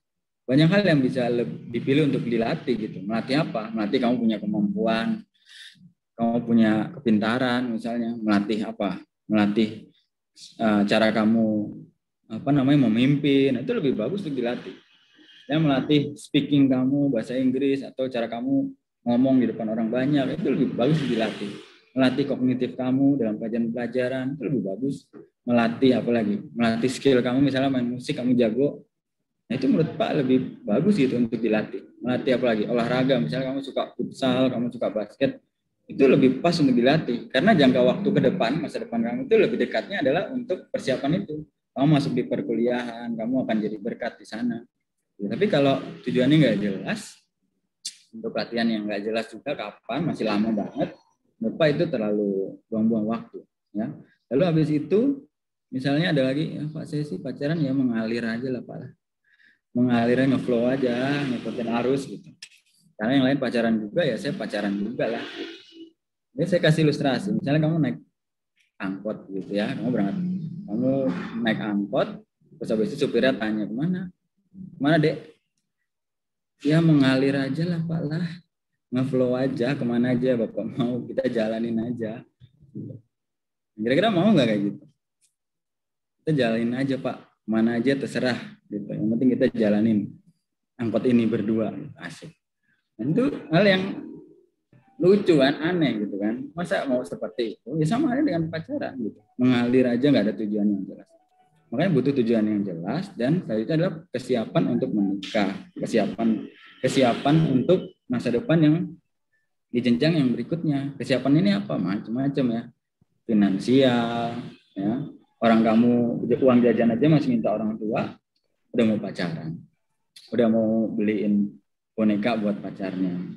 Banyak hal yang bisa dipilih untuk dilatih gitu. Melatih apa? Melatih kamu punya kemampuan, kamu punya kepintaran misalnya. Melatih apa? Melatih cara kamu memimpin. Itu lebih bagus untuk dilatih. Ya, melatih speaking kamu bahasa Inggris atau cara kamu ngomong di depan orang banyak, itu lebih bagus untuk dilatih. Melatih kognitif kamu dalam pelajaran-pelajaran itu lebih bagus. Melatih apa lagi? Melatih skill kamu, misalnya main musik kamu jago. Nah, itu menurut Pak lebih bagus gitu untuk dilatih. Melatih apa lagi? Olahraga, misalnya kamu suka futsal, kamu suka basket, itu lebih pas untuk dilatih. Karena jangka waktu ke depan, masa depan kamu itu lebih dekatnya adalah untuk persiapan itu. Kamu masuk di perkuliahan, kamu akan jadi berkat di sana. Ya, tapi kalau tujuannya nggak jelas, untuk latihan yang nggak jelas juga kapan, masih lama banget, menurut Pak itu terlalu buang-buang waktu. Ya. Lalu habis itu, misalnya ada lagi, ya Pak saya sih pacaran ya mengalir aja lah Pak. Mengalirnya ngeflow aja, ngikutin arus gitu. Karena yang lain pacaran juga, ya saya pacaran juga lah. Jadi saya kasih ilustrasi, misalnya kamu naik angkot gitu ya, kamu naik angkot, terus habis itu supirnya tanya kemana? Kemana dek? Ya mengalir aja lah Pak lah, ngeflow aja, kemana aja Bapak mau, kita jalanin aja. Kira-kira mau nggak kayak gitu? Kita jalanin aja Pak, kemana aja terserah. Gitu. Yang penting kita jalanin angkot ini berdua, asik. Dan itu hal yang lucu kan, aneh gitu kan. Masa mau seperti itu? Ya sama aja dengan pacaran gitu. Mengalir aja nggak ada tujuan yang jelas. Makanya butuh tujuan yang jelas, dan selanjutnya adalah kesiapan untuk menikah, kesiapan untuk masa depan yang di jenjang yang berikutnya. Kesiapan ini apa? Macam-macam ya. Finansial, ya. Orang kamu uang jajan aja masih minta orang tua, udah mau pacaran, udah mau beliin boneka buat pacarnya,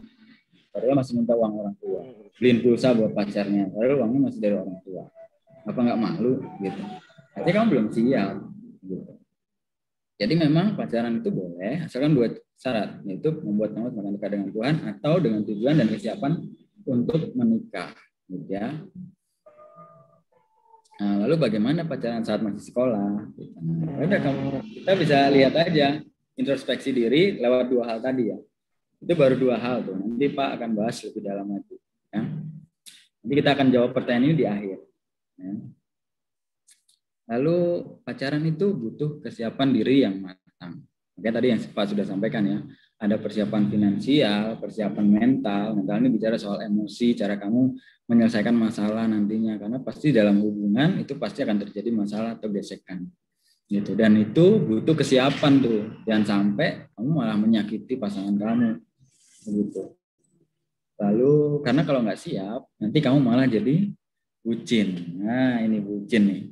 padahal masih minta uang orang tua, beliin pulsa buat pacarnya, padahal uangnya masih dari orang tua. Apa nggak malu gitu? Artinya kamu belum siap gitu. Jadi memang pacaran itu boleh, asalkan dua syarat, yaitu membuat kamu semakin dekat dengan Tuhan atau dengan tujuan dan kesiapan untuk menikah, gitu ya. Nah, lalu bagaimana pacaran saat masih sekolah? Nah, udah kita bisa lihat aja, introspeksi diri lewat dua hal tadi ya. Itu baru dua hal tuh. Nanti Pak akan bahas lebih dalam lagi. Ya. Nanti kita akan jawab pertanyaan ini di akhir. Ya. Lalu pacaran itu butuh kesiapan diri yang matang. Oke, tadi yang Pak sudah sampaikan ya. Ada persiapan finansial, persiapan mental. Mental ini bicara soal emosi, cara kamu menyelesaikan masalah nantinya. Karena pasti dalam hubungan itu pasti akan terjadi masalah atau gesekan. Gitu. Dan itu butuh kesiapan tuh. Jangan sampai kamu malah menyakiti pasangan kamu. Begitu. Lalu karena kalau nggak siap, nanti kamu malah jadi bucin. Nah ini bucin nih.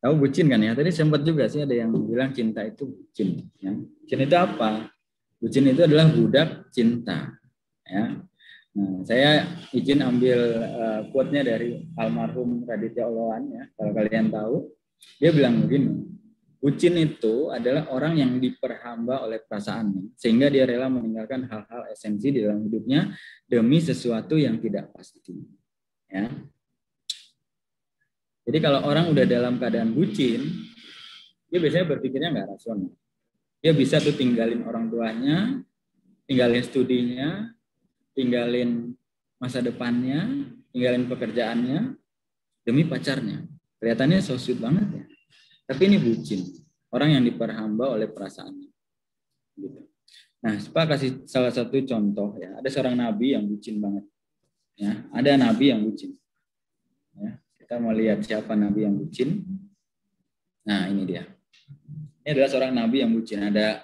Tahu bucin kan ya? Tadi sempat juga sih ada yang bilang cinta itu bucin. Ya. Bucin itu apa? Bucin itu adalah budak cinta. Ya. Nah, saya izin ambil quote-nya dari almarhum Raditya Oloan ya. Kalau kalian tahu, dia bilang begini. Bucin itu adalah orang yang diperhamba oleh perasaannya, sehingga dia rela meninggalkan hal-hal esensi di dalam hidupnya demi sesuatu yang tidak pasti. Ya. Jadi kalau orang udah dalam keadaan bucin, dia biasanya berpikirnya nggak rasional. Dia bisa tuh tinggalin orang tuanya, tinggalin studinya, tinggalin masa depannya, tinggalin pekerjaannya demi pacarnya. Kelihatannya so sweet banget ya. Tapi ini bucin, orang yang diperhamba oleh perasaannya. Gitu. Nah, Pak kasih salah satu contoh ya. Ada seorang nabi yang bucin banget. Ya, ada nabi yang bucin. Ya, kita mau lihat siapa nabi yang bucin. Nah, ini dia. Ini adalah seorang nabi yang bucin. Ada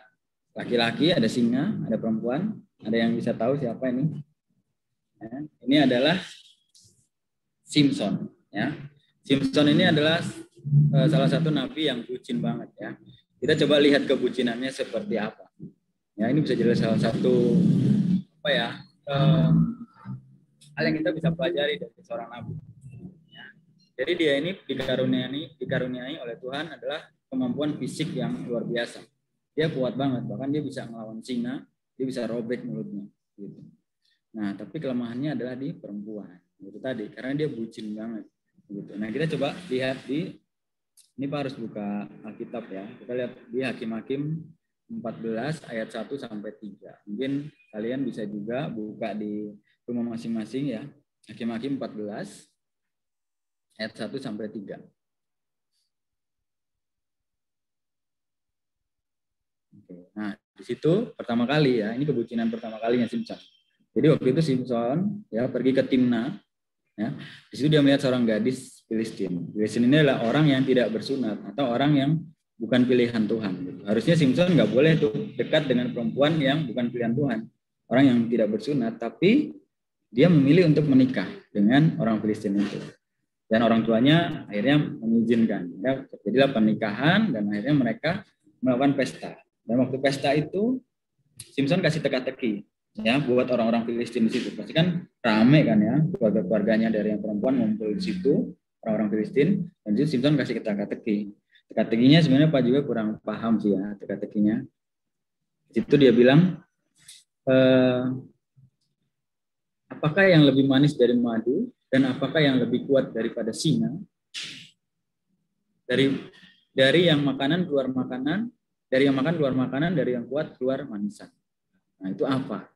laki-laki, ada singa, ada perempuan. Ada yang bisa tahu siapa ini? Ya, ini adalah Simpson. Ya, Simpson ini adalah salah satu nabi yang bucin banget ya. Kita coba lihat kebucinannya seperti apa. Ya, ini bisa jadi salah satu hal yang kita bisa pelajari dari seorang nabi. Ya. Jadi dia ini dikaruniai oleh Tuhan adalah kemampuan fisik yang luar biasa. Dia kuat banget, bahkan dia bisa melawan singa, dia bisa robek mulutnya gitu. Nah, tapi kelemahannya adalah di perempuan itu tadi, karena dia bucin banget gitu. Nah, kita coba lihat ini Pak harus buka Alkitab ya. Kita lihat di Hakim-Hakim 14 ayat 1 sampai 3. Mungkin kalian bisa juga buka di rumah masing-masing ya. Hakim-Hakim 14 ayat 1 sampai 3. Oke. Nah, di situ pertama kali ya, ini kebucinan pertama kalinya Simpson. Jadi waktu itu Simpson ya pergi ke Timna ya. Di situ dia melihat seorang gadis Filistin. Filistin ini adalah orang yang tidak bersunat atau orang yang bukan pilihan Tuhan. Gitu. Harusnya Simpson nggak boleh tuh dekat dengan perempuan yang bukan pilihan Tuhan, orang yang tidak bersunat. Tapi dia memilih untuk menikah dengan orang Filistin itu. Dan orang tuanya akhirnya mengizinkan. Ya, terjadilah pernikahan dan akhirnya mereka melakukan pesta. Dan waktu pesta itu Simpson kasih teka-teki ya buat orang-orang Filistin di situ. Pasti kan rame kan ya, keluarga-keluarganya dari yang perempuan ngumpul di situ, orang-orang Filistin, dan itu Simpson kasih teka-teki. Teka-tekinya sebenarnya Pak juga kurang paham sih ya teka-tekinya. Di situ dia bilang, apakah yang lebih manis dari madu dan apakah yang lebih kuat daripada singa? Dari yang makanan keluar makanan, dari yang makan keluar makanan, dari yang kuat keluar manisan. Nah itu apa?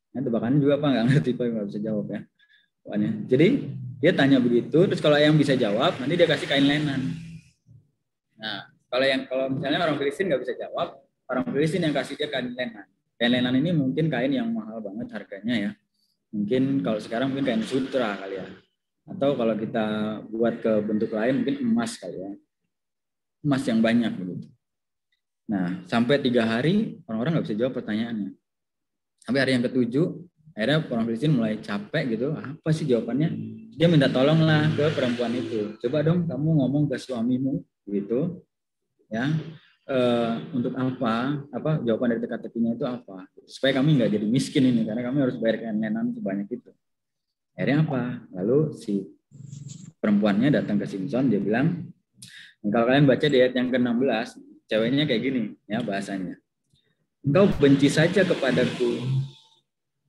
Nah, tebakannya juga Pak nggak ngerti, Pak nggak bisa jawab ya. Pokoknya. Jadi dia tanya begitu, terus kalau yang bisa jawab nanti dia kasih kain lenan. Nah kalau misalnya orang Filistin nggak bisa jawab, orang Filistin yang kasih dia kain lenan. Kain lenan ini mungkin kain yang mahal banget harganya ya. Mungkin kalau sekarang mungkin kain sutra kali ya. Atau kalau kita buat ke bentuk lain mungkin emas kali ya. Emas yang banyak begitu. Nah sampai 3 hari orang-orang nggak bisa jawab pertanyaannya. Sampai hari yang ke-7, akhirnya orang Filistin mulai capek gitu. Apa sih jawabannya? Dia minta tolonglah ke perempuan itu. Coba dong kamu ngomong ke suamimu gitu. Ya. Untuk apa jawaban dari teka-tekinya itu apa? Supaya kami nggak jadi miskin ini karena kami harus bayar kenenan sebanyak itu. Akhirnya apa? Lalu si perempuannya datang ke Simpson, dia bilang, kalau kalian baca di ayat yang ke-16, ceweknya kayak gini ya bahasanya. Engkau benci saja kepadaku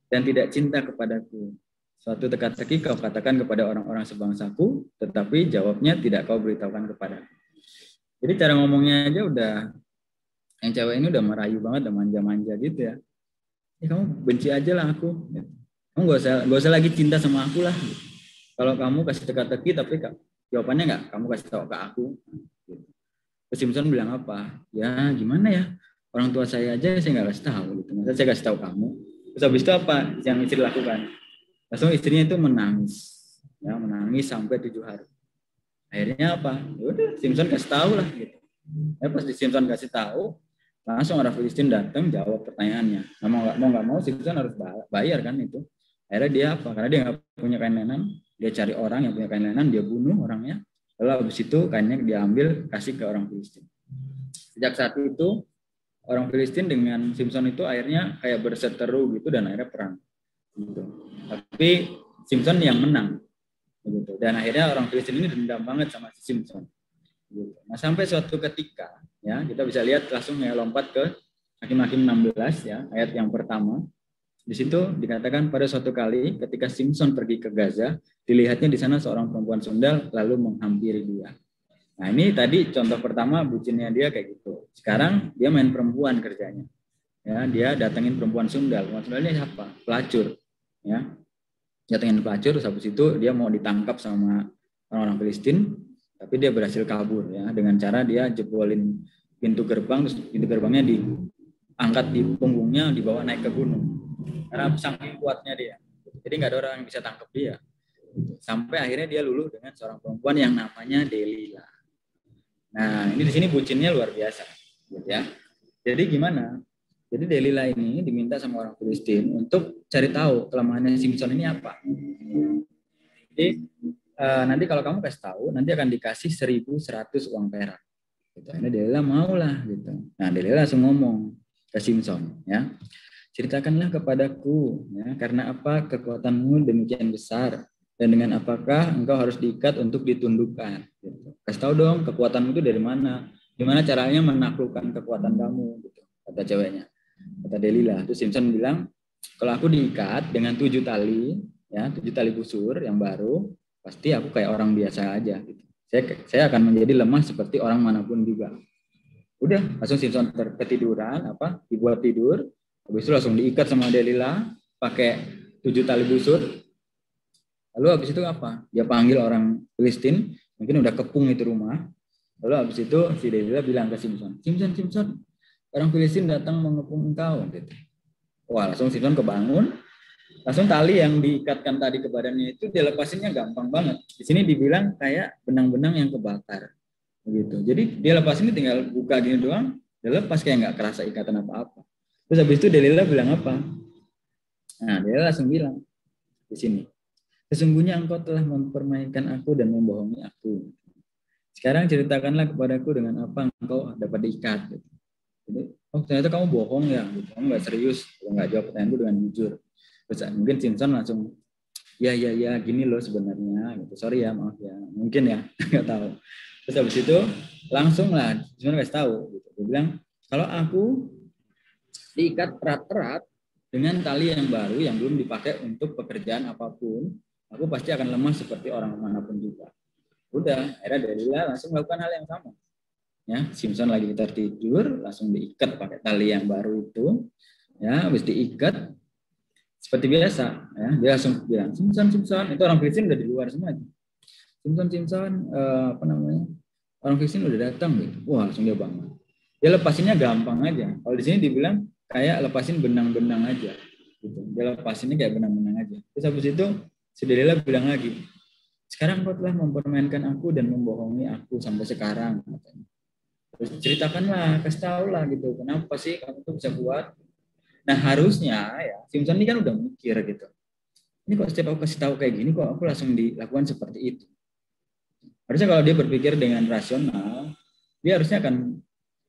dan tidak cinta kepadaku. Suatu teka-teki kau katakan kepada orang-orang sebangsaku, tetapi jawabnya tidak kau beritahukan kepadaku. Jadi cara ngomongnya aja udah, yang cewek ini udah merayu banget, udah manja-manja gitu ya. Kamu benci aja lah aku. Kamu gak usah lagi cinta sama aku lah. Kalau kamu kasih teka-teki tapi jawabannya nggak kamu kasih tahu ke aku. Terus Simpson bilang apa? Ya gimana ya? Orang tua saya aja saya nggak kasih tahu gitu. Masa saya kasih tahu kamu. Terus habis itu apa yang istri lakukan? Langsung istrinya itu menangis. Ya, menangis sampai 7 hari. Akhirnya apa? Ya udah Simpson kasih tahu lah gitu. Ya pas di Simpson kasih tahu, langsung orang Filistin datang jawab pertanyaannya. Mau nggak mau Simpson harus bayar kan itu. Akhirnya dia apa? Karena dia nggak punya kain lenan, dia cari orang yang punya kain lenan, dia bunuh orangnya. Lalu habis itu kainnya dia ambil kasih ke orang Filistin. Sejak saat itu orang Filistin dengan Simpson itu akhirnya kayak berseteru gitu dan akhirnya perang. Gitu. Tapi Simpson yang menang. Gitu. Dan akhirnya orang Filistin ini dendam banget sama si Simpson. Gitu. Nah sampai suatu ketika ya kita bisa lihat langsung ya lompat ke Hakim-Hakim 16 ya ayat yang pertama. Di situ dikatakan pada suatu kali ketika Simpson pergi ke Gaza, dilihatnya di sana seorang perempuan sundal lalu menghampiri dia. Nah ini tadi contoh pertama bucinnya dia kayak gitu. Sekarang dia main perempuan kerjanya. Ya, dia datengin perempuan sundal. Perempuan sundal ini siapa? Pelacur. Ya, datengin pelacur. Terus habis itu dia mau ditangkap sama orang-orang Filistin, tapi dia berhasil kabur ya dengan cara dia jebolin pintu gerbang, terus pintu gerbangnya diangkat di punggungnya, dibawa naik ke gunung. Karena saking kuatnya dia. Jadi nggak ada orang yang bisa tangkap dia. Sampai akhirnya dia luluh dengan seorang perempuan yang namanya Delila. Nah, ini di sini bucinnya luar biasa, gitu ya. Jadi gimana? Jadi Delila ini diminta sama orang Filistin untuk cari tahu kelemahannya Simpson ini apa. Jadi nanti kalau kamu kasih tahu, nanti akan dikasih 1.100 uang perak. Gitu. Ini Delila mau lah, gitu. Nah, Delila langsung ngomong ke Simpson, ya. Ceritakanlah kepadaku, ya, karena apa kekuatanmu demikian besar. Dan dengan apakah engkau harus diikat untuk ditundukkan? Gitu. Kasih tahu dong kekuatanmu itu dari mana? Gimana caranya menaklukkan kekuatan kamu? Gitu, kata ceweknya. Kata kata Delila. Terus Simpson bilang, kalau aku diikat dengan 7 tali, ya 7 tali busur yang baru, pasti aku kayak orang biasa aja. Gitu. Saya akan menjadi lemah seperti orang manapun juga. Udah, langsung Simpson ketiduran, dibuat tidur, habis itu langsung diikat sama Delila, pakai 7 tali busur. Lalu habis itu apa? Dia panggil orang Filistin, mungkin udah kepung itu rumah. Lalu habis itu si Delila bilang ke Simpson, Simpson, orang Filistin datang mengepung engkau. Gitu. Wah, langsung Simpson kebangun, langsung tali yang diikatkan tadi ke badannya itu dilepasinnya gampang banget. Di sini dibilang kayak benang-benang yang kebakar. Begitu. Jadi dia lepas ini tinggal buka gini doang, dia lepas kayak nggak kerasa ikatan apa-apa. Terus habis itu Delila bilang apa? Nah, dia langsung bilang di sini, sesungguhnya engkau telah mempermainkan aku dan membohongi aku. Sekarang ceritakanlah kepadaku dengan apa engkau dapat diikat. Gitu. Jadi, ternyata kamu bohong ya, gitu. Kamu nggak serius, nggak jawab pertanyaanku dengan jujur. Terus mungkin Simpson langsung, ya gini loh sebenarnya. Gitu. Sorry ya, maaf ya, mungkin ya, nggak tahu. Terus habis itu langsung lah sebenarnya kasih tahu. Gitu. Dia bilang kalau aku diikat erat-erat dengan tali yang baru yang belum dipakai untuk pekerjaan apapun, aku pasti akan lemah seperti orang manapun juga. Udah, akhirnya Delila langsung melakukan hal yang sama. Ya, Simpson lagi tertidur, langsung diikat pakai tali yang baru itu. Ya, habis diikat seperti biasa. Ya, dia langsung bilang Simpson, itu orang Filistin udah di luar semua. Simpson, orang Filistin udah datang gitu. Wah, langsung dia bangun. Dia lepasinnya gampang aja. Kalau di sini dibilang kayak lepasin benang-benang aja. Gitu. Dia lepasinnya kayak benang-benang aja. Terus habis itu si Delila bilang lagi, sekarang kau telah mempermainkan aku dan membohongi aku sampai sekarang. Katanya. Terus ceritakanlah, kasih tahu lah gitu. Kenapa sih kamu tuh bisa kuat? Nah harusnya ya Simpson ini kan udah mikir gitu. Ini kok setiap aku kasih tahu kayak gini kok aku langsung dilakukan seperti itu. Harusnya kalau dia berpikir dengan rasional, dia harusnya akan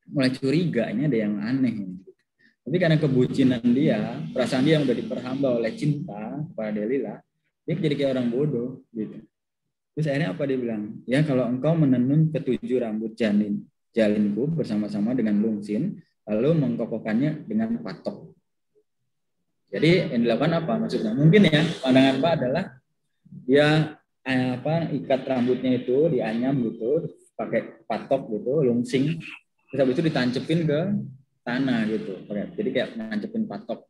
mulai curiga, ini ada yang aneh. Tapi karena kebucinan dia, perasaan dia yang udah diperhamba oleh cinta kepada Delila, dia jadi kayak orang bodoh. Gitu. Terus akhirnya apa dia bilang? Ya kalau engkau menenun ketujuh rambut jalinku bersama-sama dengan lungsin, lalu mengkokohkannya dengan patok. Jadi yang dilakukan apa maksudnya? Mungkin ya pandangan Pak adalah dia ikat rambutnya itu dianyam gitu pakai patok gitu lungsing terus habis itu ditancepin ke tanah gitu jadi kayak nancepin patok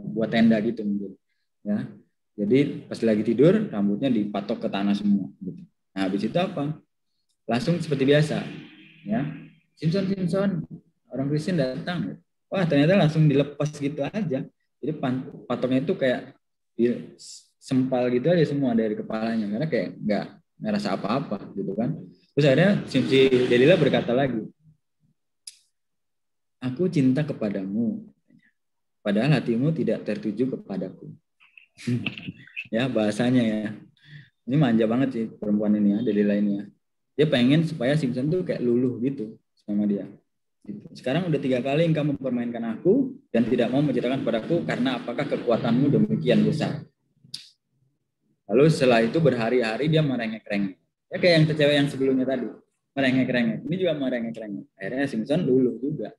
buat tenda gitu mungkin ya jadi pas lagi tidur rambutnya dipatok ke tanah semua gitu. Nah habis itu apa langsung seperti biasa ya Simpson orang Kristen datang wah ternyata langsung dilepas gitu aja jadi patoknya itu kayak sempal gitu aja semua dari kepalanya karena kayak nggak ngerasa apa-apa gitu kan. Terus akhirnya si Delila berkata lagi, aku cinta kepadamu, padahal hatimu tidak tertuju kepadaku. Ya bahasanya ya, ini manja banget sih perempuan ini ya, Delila ini ya. Dia pengen supaya Simpson tuh kayak luluh gitu sama dia. Sekarang udah 3 kali engkau mempermainkan aku dan tidak mau menceritakan padaku karena apakah kekuatanmu demikian besar. Lalu setelah itu berhari-hari dia merengek-rengek. Ya kayak yang cewek yang sebelumnya tadi. Merengek-rengek. Ini juga merengek-rengek. Akhirnya Simpson luluh juga.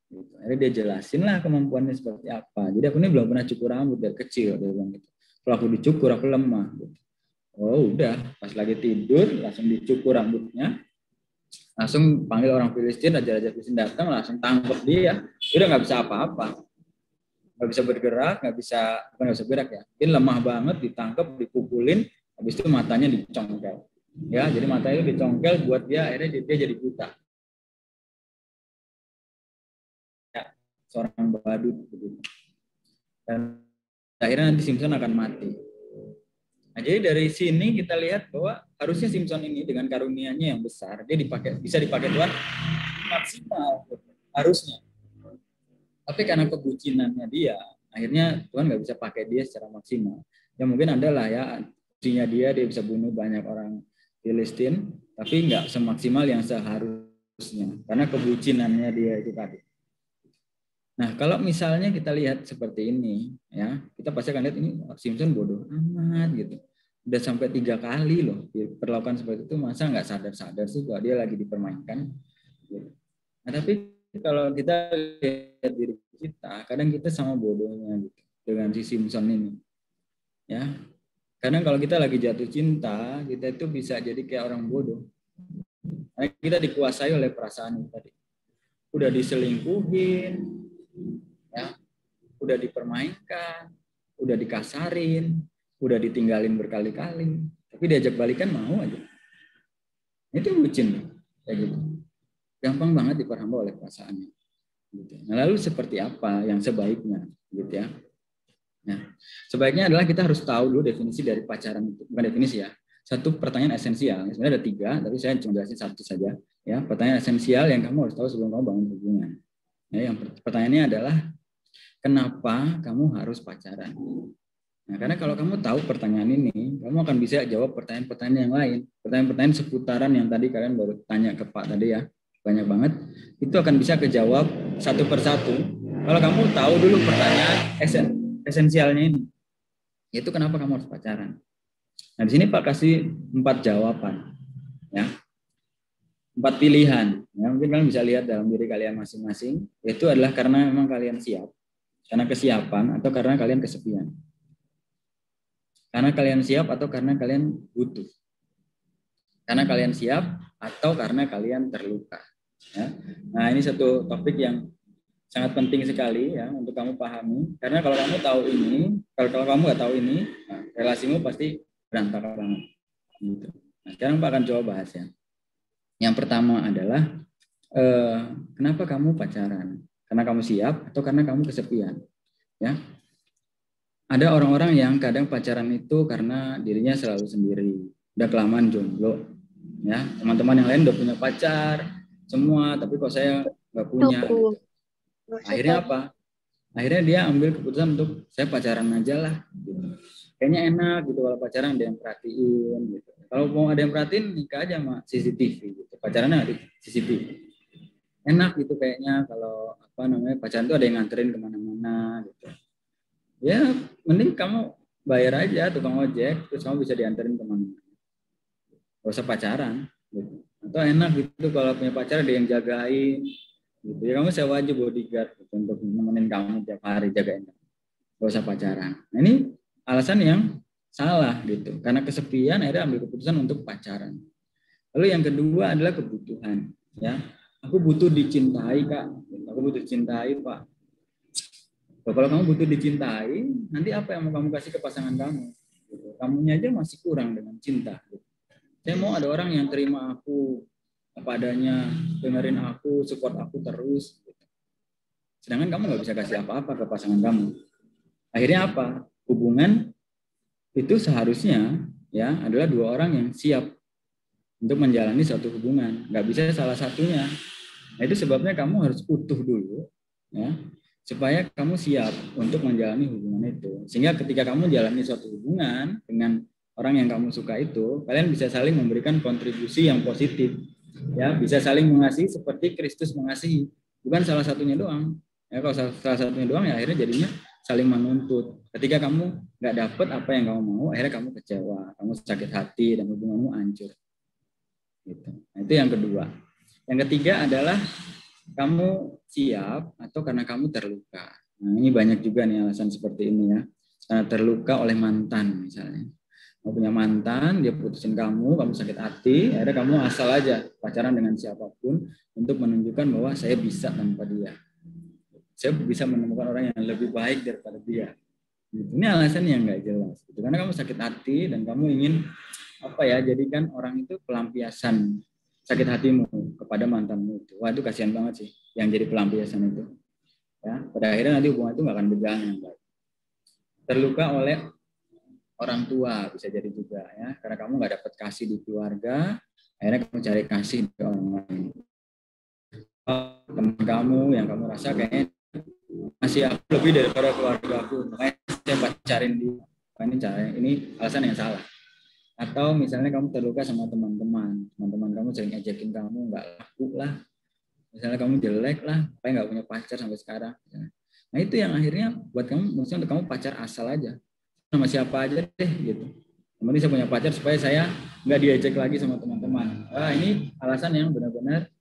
Gitu. Akhirnya dia jelasin lah kemampuannya seperti apa. Jadi aku ini belum pernah cukur rambut dari kecil. Dia bilang gitu. Kalau aku dicukur aku lemah. Gitu. Oh udah. Pas lagi tidur langsung dicukur rambutnya. Langsung panggil orang Filistin. Raja-raja Filistin datang langsung tangkap dia. Dia udah gak bisa apa-apa. Nggak bisa bergerak, nggak bisa bergerak ya. Mungkin lemah banget, ditangkap, dipukulin, habis itu matanya dicongkel. Ya, jadi matanya itu dicongkel buat dia akhirnya dia jadi buta. Ya, seorang badut begitu. Dan akhirnya nanti Simpson akan mati. Nah, jadi dari sini kita lihat bahwa harusnya Simpson ini dengan karunia-nya yang besar, dia bisa dipakai Tuhan maksimal, harusnya. Tapi karena kebucinannya dia, akhirnya Tuhan nggak bisa pakai dia secara maksimal. Ya mungkin adalah ya, fungsinya dia bisa bunuh banyak orang Filistin, tapi nggak semaksimal yang seharusnya. Karena kebucinannya dia itu tadi. Nah kalau misalnya kita lihat seperti ini, ya kita pasti akan lihat ini Simpson bodoh amat gitu. Udah sampai 3 kali loh diperlakukan seperti itu, masa nggak sadar-sadar sih kalau dia lagi dipermainkan. Gitu. Nah tapi kalau kita lihat diri kita, kadang kita sama bodohnya gitu dengan si Simpson ini. Ya. Karena kalau kita lagi jatuh cinta, kita itu bisa jadi kayak orang bodoh. Karena kita dikuasai oleh perasaan itu tadi. Udah diselingkuhin, ya, udah dipermainkan, udah dikasarin, udah ditinggalin berkali-kali, tapi diajak balikan mau aja. Itu bucin, kayak gitu. Gampang banget diperhamba oleh perasaannya. Gitu. Nah, lalu seperti apa yang sebaiknya, gitu ya? Nah, sebaiknya adalah kita harus tahu dulu definisi dari pacaran itu, bukan definisi ya. Satu pertanyaan esensial. Sebenarnya ada 3, tapi saya cuma jelasin 1 saja. Ya, pertanyaan esensial yang kamu harus tahu sebelum kamu bangun hubungan. Ya, yang pertanyaannya adalah kenapa kamu harus pacaran? Nah, karena kalau kamu tahu pertanyaan ini, kamu akan bisa jawab pertanyaan-pertanyaan yang lain. Pertanyaan-pertanyaan seputaran yang tadi kalian baru tanya ke Pak tadi ya, banyak banget. Itu akan bisa kejawab satu persatu. Kalau kamu tahu dulu pertanyaan esensialnya ini, yaitu kenapa kamu harus pacaran. Nah, di sini Pak kasih 4 jawaban, ya, 4 pilihan. Ya, mungkin kalian bisa lihat dalam diri kalian masing-masing. Itu adalah karena memang kalian siap, karena kesiapan, atau karena kalian kesepian. Karena kalian siap atau karena kalian butuh. Karena kalian siap atau karena kalian terluka. Ya. Nah, ini satu topik yang sangat penting sekali ya untuk kamu pahami. Karena kalau kamu tahu ini, kalau kamu nggak tahu ini, nah, relasimu pasti berantakan banget. Gitu. Nah, sekarang Pak akan coba bahas ya. Yang pertama adalah kenapa kamu pacaran? Karena kamu siap atau karena kamu kesepian? Ya. Ada orang-orang yang kadang pacaran itu karena dirinya selalu sendiri, udah kelamaan jomblo. Ya, teman-teman yang lain udah punya pacar semua, tapi kok saya nggak punya. Gitu. Akhirnya apa? Akhirnya dia ambil keputusan untuk saya pacaran aja lah. Gitu. Kayaknya enak gitu kalau pacaran ada yang perhatiin. Gitu. Kalau mau ada yang perhatiin nikah aja sama CCTV. Gitu. Pacarannya ada CCTV. Enak gitu kayaknya kalau pacaran itu ada yang nganterin kemana-mana. Gitu. Ya mending kamu bayar aja tukang ojek, terus kamu bisa dianterin kemana-mana. Gak usah pacaran. Gitu. Atau enak gitu kalau punya pacar ada yang jagain. Gitu. Ya kamu sewa aja bodyguard gitu, untuk nemenin kamu tiap hari jagain. Gak usah pacaran. Nah, ini alasan yang salah gitu. Karena kesepian akhirnya ambil keputusan untuk pacaran. Lalu yang kedua adalah kebutuhan. Ya, aku butuh dicintai Kak. Aku butuh dicintai Pak. Kalau kamu butuh dicintai, nanti apa yang mau kamu kasih ke pasangan kamu? Gitu. Kamunya aja masih kurang dengan cinta. Gitu. Saya mau ada orang yang terima aku apa adanya, dengerin aku, support aku terus. Sedangkan kamu nggak bisa kasih apa-apa ke pasangan kamu. Akhirnya apa? Hubungan itu seharusnya ya adalah 2 orang yang siap untuk menjalani suatu hubungan. Nggak bisa salah satunya. Nah, itu sebabnya kamu harus utuh dulu, ya, supaya kamu siap untuk menjalani hubungan itu. Sehingga ketika kamu jalani suatu hubungan dengan orang yang kamu suka itu, kalian bisa saling memberikan kontribusi yang positif. Ya, bisa saling mengasihi seperti Kristus mengasihi. Bukan salah satunya doang. Ya, kalau salah satunya doang ya akhirnya jadinya saling menuntut. Ketika kamu nggak dapet apa yang kamu mau, akhirnya kamu kecewa, kamu sakit hati dan hubunganmu hancur. Gitu. Nah, itu yang kedua. Yang ketiga adalah kamu siap atau karena kamu terluka. Nah, ini banyak juga nih alasan seperti ini ya. Karena terluka oleh mantan misalnya. Kamu punya mantan, dia putusin kamu sakit hati, akhirnya kamu asal aja pacaran dengan siapapun untuk menunjukkan bahwa saya bisa tanpa dia. Saya bisa menemukan orang yang lebih baik daripada dia. Ini alasan yang nggak jelas. Karena kamu sakit hati dan kamu ingin jadikan orang itu pelampiasan sakit hatimu kepada mantanmu itu. Wah, itu kasihan banget sih yang jadi pelampiasan itu. Ya, pada akhirnya nanti hubungan itu nggak akan berjalan yang baik. Terluka oleh orang tua bisa jadi juga ya, karena kamu nggak dapat kasih di keluarga, akhirnya kamu cari kasih di orang lain. Teman kamu yang kamu rasa kayaknya masih aku lebih daripada keluarga aku, makanya saya pacarin dia. Ini alasan yang salah. Atau misalnya kamu terluka sama teman-teman kamu sering ejekin kamu, nggak laku lah. Misalnya kamu jelek lah, apa nggak punya pacar sampai sekarang. Nah itu yang akhirnya buat kamu, maksudnya untuk kamu pacar asal aja. Sama siapa aja deh gitu. Kemudian saya punya pacar supaya saya nggak diejek lagi sama teman-teman. Ini alasan yang benar-benar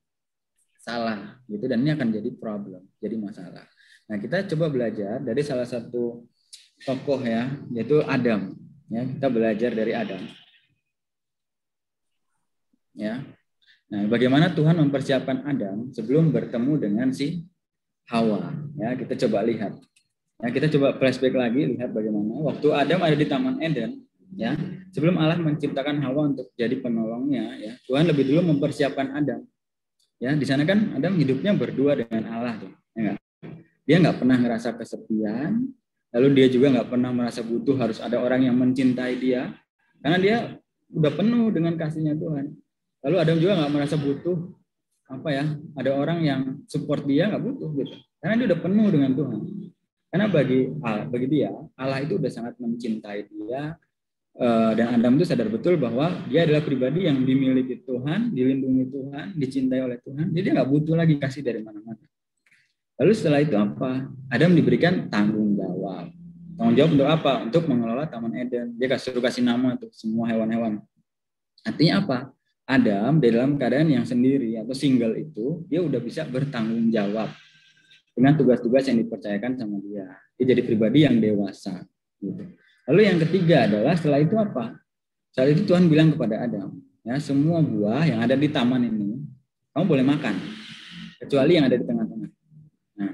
salah gitu, dan ini akan jadi problem, jadi masalah. Nah, kita coba belajar dari salah satu tokoh ya, yaitu Adam. Ya, kita belajar dari Adam. Ya. Nah, bagaimana Tuhan mempersiapkan Adam sebelum bertemu dengan si Hawa. Ya, kita coba lihat. Ya, kita coba flashback lagi, lihat bagaimana waktu Adam ada di Taman Eden. Ya, sebelum Allah menciptakan Hawa untuk jadi penolongnya, ya, Tuhan lebih dulu mempersiapkan Adam. Ya, di sana kan Adam hidupnya berdua dengan Allah, ya. Dia nggak pernah ngerasa kesepian, lalu dia juga nggak pernah merasa butuh harus ada orang yang mencintai dia, karena dia udah penuh dengan kasihnya Tuhan. Lalu Adam juga nggak merasa butuh ada orang yang support dia, nggak butuh gitu, karena dia udah penuh dengan Tuhan. Karena bagi dia Allah itu udah sangat mencintai dia, dan Adam itu sadar betul bahwa dia adalah pribadi yang dimiliki Tuhan, dilindungi Tuhan, dicintai oleh Tuhan. Jadi dia nggak butuh lagi kasih dari mana-mana. Lalu setelah itu apa? Adam diberikan tanggung jawab. Tanggung jawab untuk apa? Untuk mengelola Taman Eden. Dia suruh kasih nama untuk semua hewan-hewan. Artinya apa? Adam dalam keadaan yang sendiri atau single itu, dia udah bisa bertanggung jawab dengan tugas-tugas yang dipercayakan sama dia. Dia jadi pribadi yang dewasa. Gitu. Lalu yang ketiga adalah setelah itu apa? Saat itu Tuhan bilang kepada Adam, ya, semua buah yang ada di taman ini kamu boleh makan, kecuali yang ada di tengah-tengah. Nah,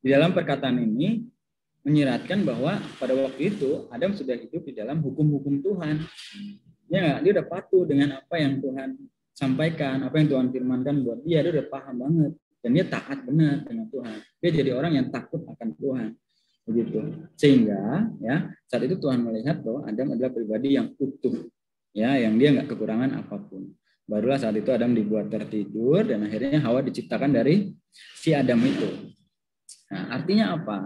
di dalam perkataan ini menyiratkan bahwa pada waktu itu Adam sudah hidup di dalam hukum-hukum Tuhan. Ya, dia udah patuh dengan apa yang Tuhan sampaikan, apa yang Tuhan firmankan buat dia udah paham banget, dan dia taat benar dengan Tuhan. Dia jadi orang yang takut akan Tuhan. Begitu. Sehingga ya saat itu Tuhan melihat bahwa Adam adalah pribadi yang utuh, ya, yang dia nggak kekurangan apapun. Barulah saat itu Adam dibuat tertidur dan akhirnya Hawa diciptakan dari si Adam itu. Nah, artinya apa?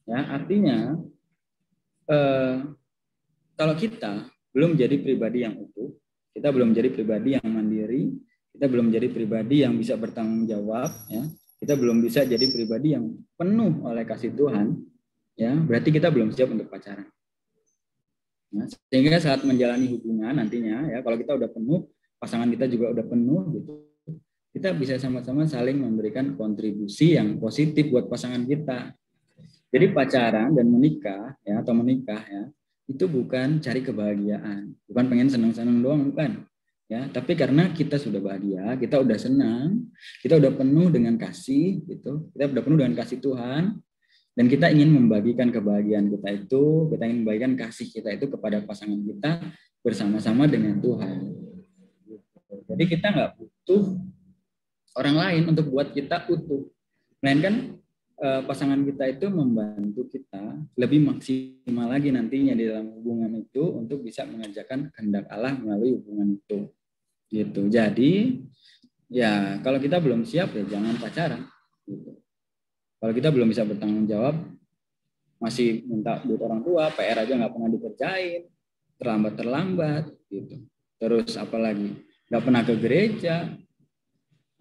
Ya, artinya kalau kita belum jadi pribadi yang utuh, kita belum jadi pribadi yang mandiri, kita belum jadi pribadi yang bisa bertanggung jawab, ya, kita belum bisa jadi pribadi yang penuh oleh kasih Tuhan, ya, berarti kita belum siap untuk pacaran. Nah, sehingga saat menjalani hubungan nantinya, ya, kalau kita udah penuh, pasangan kita juga udah penuh, gitu, kita bisa sama-sama saling memberikan kontribusi yang positif buat pasangan kita. Jadi pacaran dan menikah, ya, atau menikah, ya, itu bukan cari kebahagiaan, bukan pengen senang-senang doang, bukan. Ya, tapi karena kita sudah bahagia, kita udah senang, kita udah penuh dengan kasih, gitu, kita udah penuh dengan kasih Tuhan. Dan kita ingin membagikan kebahagiaan kita itu, kita ingin membagikan kasih kita itu kepada pasangan kita bersama-sama dengan Tuhan. Jadi kita nggak butuh orang lain untuk buat kita utuh. Melainkan pasangan kita itu membantu kita lebih maksimal lagi nantinya di dalam hubungan itu untuk bisa mengerjakan kehendak Allah melalui hubungan itu. Gitu. Jadi ya kalau kita belum siap ya jangan pacaran. Gitu. Kalau kita belum bisa bertanggung jawab, masih minta duit orang tua, PR aja nggak pernah dikerjain, terlambat, gitu. Terus apalagi nggak pernah ke gereja,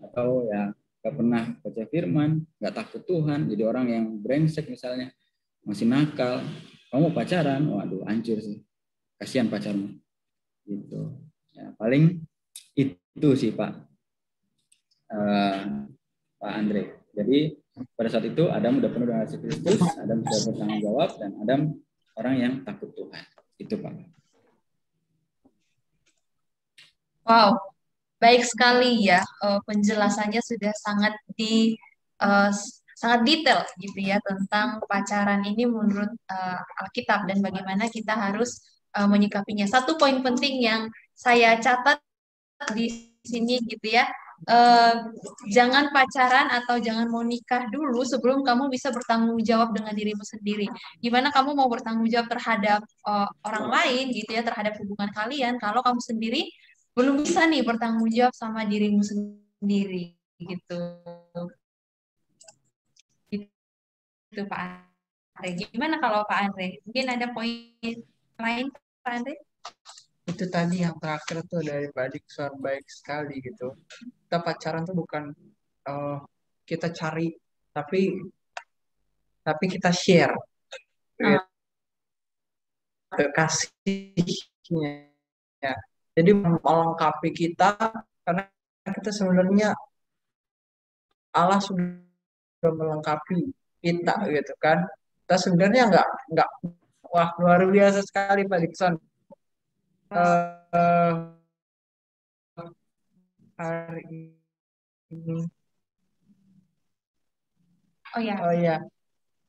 atau ya nggak pernah baca firman, nggak takut Tuhan, jadi orang yang brengsek misalnya, masih nakal, kamu pacaran, waduh hancur sih, kasihan pacarmu, gitu. Ya, paling itu sih Pak Andre. Jadi pada saat itu Adam udah penuh dengan kasih Kristus, Adam sudah bertanggung jawab, dan Adam orang yang takut Tuhan. Itu Pak. Wow, baik sekali ya, penjelasannya sudah sangat sangat detail gitu ya tentang pacaran ini menurut Alkitab dan bagaimana kita harus menyikapinya. Satu poin penting yang saya catat di sini gitu ya. Jangan pacaran atau jangan mau nikah dulu sebelum kamu bisa bertanggung jawab dengan dirimu sendiri. Gimana kamu mau bertanggung jawab terhadap orang lain gitu ya, terhadap hubungan kalian kalau kamu sendiri belum bisa nih bertanggung jawab sama dirimu sendiri gitu. Itu Pak Andre. Gimana kalau Pak Andre? Mungkin ada poin lain Pak Andre? Itu tadi yang terakhir tuh dari Pak Dikson baik sekali gitu. Kita pacaran tuh bukan kita cari, tapi kita share kasihnya. Ya. Jadi melengkapi kita karena kita sebenarnya Allah sudah melengkapi kita gitu kan. Kita sebenarnya nggak wah luar biasa sekali Pak Dikson. Eh, hari ini. Oh ya, Oh ya,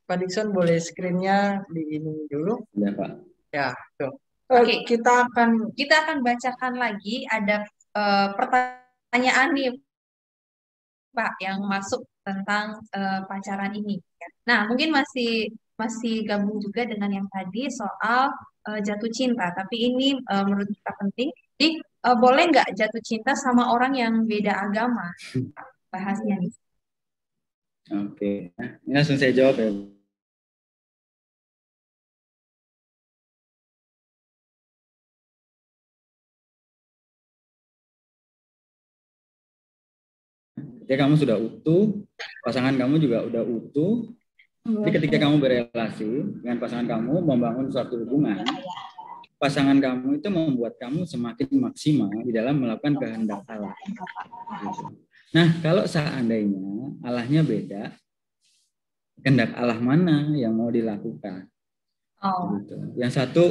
Pak Dikson boleh screen-nya di ini dulu. Ya, Pak. Ya, tuh. Oke. Kita akan kita akan bacakan lagi ada pertanyaan nih Pak yang masuk tentang pacaran ini. Nah, mungkin masih gabung juga dengan yang tadi soal jatuh cinta. Tapi ini menurut kita penting. Jadi boleh nggak jatuh cinta sama orang yang beda agama? Bahasnya nih. Oke. Nah, ini langsung saya jawab ya. Ketika kamu sudah utuh, pasangan kamu juga udah utuh. Jadi ketika kamu berelasi dengan pasangan kamu, membangun suatu hubungan, pasangan kamu itu membuat kamu semakin maksimal di dalam melakukan kehendak Allah. Gitu. Nah, kalau seandainya Allahnya beda, kehendak Allah mana yang mau dilakukan? Gitu. Yang satu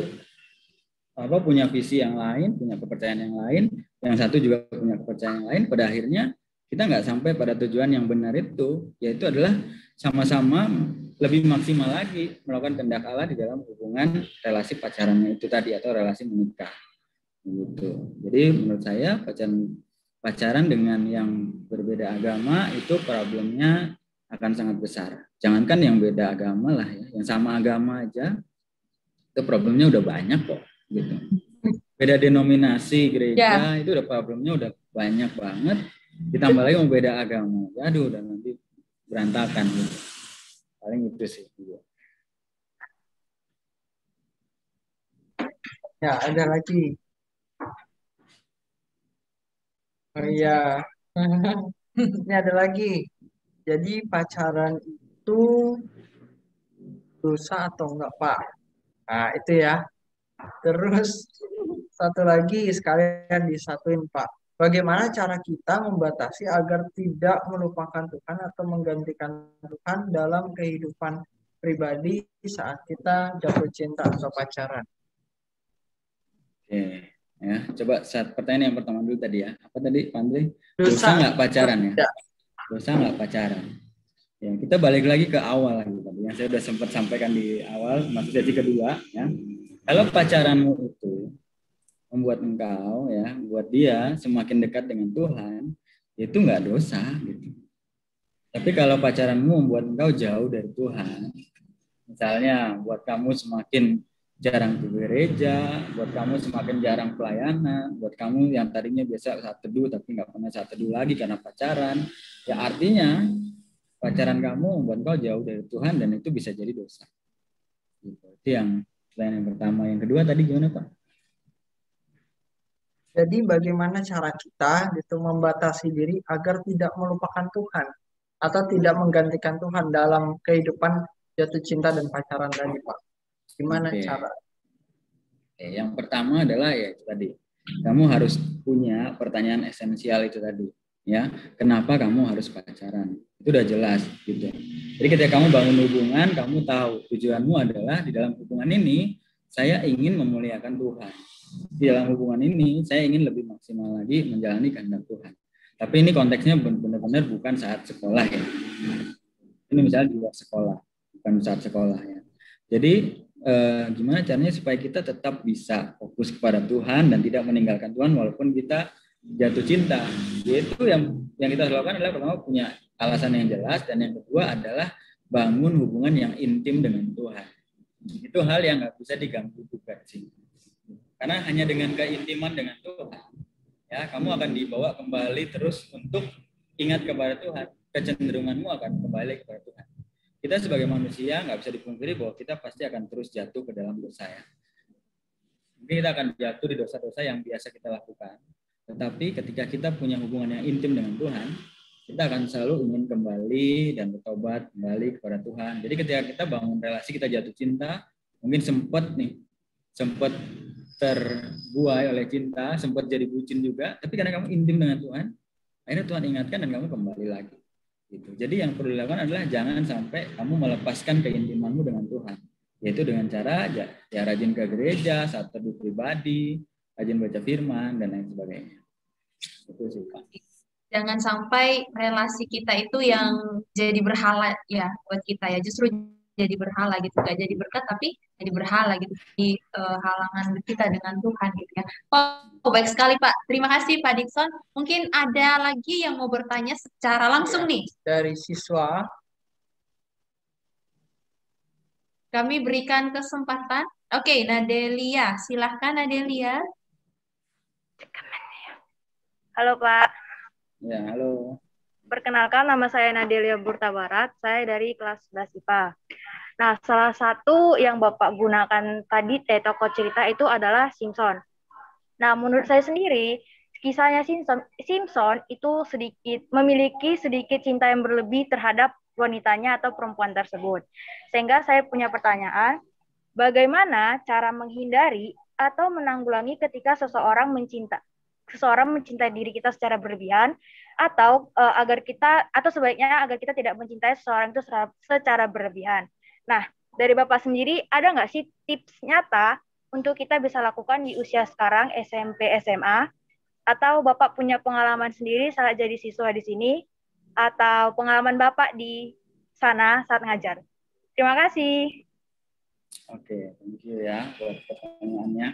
punya visi yang lain, punya kepercayaan yang lain, yang satu juga punya kepercayaan yang lain. Pada akhirnya kita nggak sampai pada tujuan yang benar itu, yaitu adalah sama-sama lebih maksimal lagi melakukan kehendak Allah di dalam hubungan relasi pacarannya itu tadi atau relasi menikah. Gitu. Jadi menurut saya pacaran dengan yang berbeda agama itu problemnya akan sangat besar. Jangankan yang beda agama lah ya, yang sama agama aja itu problemnya udah banyak kok. Gitu. Beda denominasi gereja itu udah problemnya udah banyak banget. Ditambah lagi mau beda agama, aduh udah nanti berantakan gitu. Paling itu sih. ya ada lagi. Oh iya, ini ada lagi. Jadi pacaran itu dosa atau enggak Pak? Nah itu ya. Terus satu lagi sekalian disatuin Pak. Bagaimana cara kita membatasi agar tidak melupakan Tuhan atau menggantikan Tuhan dalam kehidupan pribadi saat kita jatuh cinta atau pacaran? Oke, ya coba pertanyaan yang pertama dulu tadi ya. Apa tadi, Pak Andre? Dosa nggak pacaran ya? Dosa nggak pacaran? Ya, kita balik lagi ke awal lagi tadi yang saya sudah sempat sampaikan di awal, masuk sesi kedua ya. Kalau pacaranmu itu membuat engkau ya, buat dia semakin dekat dengan Tuhan, itu nggak dosa gitu. Tapi kalau pacaranmu membuat engkau jauh dari Tuhan, misalnya buat kamu semakin jarang ke gereja, buat kamu semakin jarang pelayanan, buat kamu yang tadinya biasa saat teduh tapi nggak pernah saat teduh lagi karena pacaran, ya artinya pacaran kamu membuat engkau jauh dari Tuhan dan itu bisa jadi dosa. Gitu. Itu yang pertama. Yang kedua tadi gimana Pak? Jadi bagaimana cara kita gitu membatasi diri agar tidak melupakan Tuhan atau tidak menggantikan Tuhan dalam kehidupan jatuh cinta dan pacaran tadi Pak? Gimana cara? Yang pertama adalah ya itu tadi. Kamu harus punya pertanyaan esensial itu tadi. Ya, kenapa kamu harus pacaran? Itu udah jelas gitu. Jadi ketika kamu bangun hubungan, kamu tahu tujuanmu adalah di dalam hubungan ini saya ingin memuliakan Tuhan. Di dalam hubungan ini saya ingin lebih maksimal lagi menjalani kehendak Tuhan. Tapi ini konteksnya benar-benar bukan saat sekolah ya. Ini misalnya di luar sekolah, bukan saat sekolah ya. Jadi gimana caranya supaya kita tetap bisa fokus kepada Tuhan dan tidak meninggalkan Tuhan walaupun kita jatuh cinta. Yaitu yang kita lakukan adalah pertama punya alasan yang jelas dan yang kedua adalah bangun hubungan yang intim dengan Tuhan. Itu hal yang nggak bisa diganggu gugat sih. Karena hanya dengan keintiman dengan Tuhan, ya kamu akan dibawa kembali terus untuk ingat kepada Tuhan. Kecenderunganmu akan kembali kepada Tuhan. Kita sebagai manusia nggak bisa dipungkiri bahwa kita pasti akan terus jatuh ke dalam dosa ya. Mungkin kita akan jatuh di dosa-dosa yang biasa kita lakukan. Tetapi ketika kita punya hubungan yang intim dengan Tuhan, kita akan selalu ingin kembali dan bertobat kembali kepada Tuhan. Jadi ketika kita bangun relasi, kita jatuh cinta, mungkin sempat terbuai oleh cinta, sempat jadi bucin juga, tapi karena kamu intim dengan Tuhan, akhirnya Tuhan ingatkan dan kamu kembali lagi. Gitu. Jadi yang perlu dilakukan adalah jangan sampai kamu melepaskan keintimanmu dengan Tuhan, yaitu dengan cara ya rajin ke gereja, saat teduh pribadi, rajin baca firman dan lain sebagainya. Itu sih Pak. Jangan sampai relasi kita itu yang jadi berhala ya buat kita ya, justru jadi berhala gitu, gak jadi berkat tapi jadi berhala gitu di halangan kita dengan Tuhan gitu ya. Oh, baik sekali Pak, terima kasih Pak Dikson. Mungkin ada lagi yang mau bertanya secara langsung nih. Dari siswa, Kami berikan kesempatan. Oke, Nadelia, silahkan Nadelia. Halo Pak, Ya, halo. perkenalkan nama saya Nadelia Burta Barat, saya dari kelas 11 IPA. Nah, salah satu yang Bapak gunakan tadi tokoh cerita itu adalah Simpson. Nah, menurut saya sendiri, kisahnya Simpson itu memiliki sedikit cinta yang berlebih terhadap wanitanya atau perempuan tersebut. Sehingga saya punya pertanyaan, bagaimana cara menghindari atau menanggulangi ketika seseorang mencintai diri kita secara berlebihan, atau sebaiknya agar kita tidak mencintai seseorang itu secara berlebihan. Nah, dari Bapak sendiri ada nggak sih tips nyata untuk kita bisa lakukan di usia sekarang SMP SMA, atau Bapak punya pengalaman sendiri saat jadi siswa di sini, atau pengalaman Bapak di sana saat ngajar? Terima kasih. Oke, thank you ya buat pertanyaannya.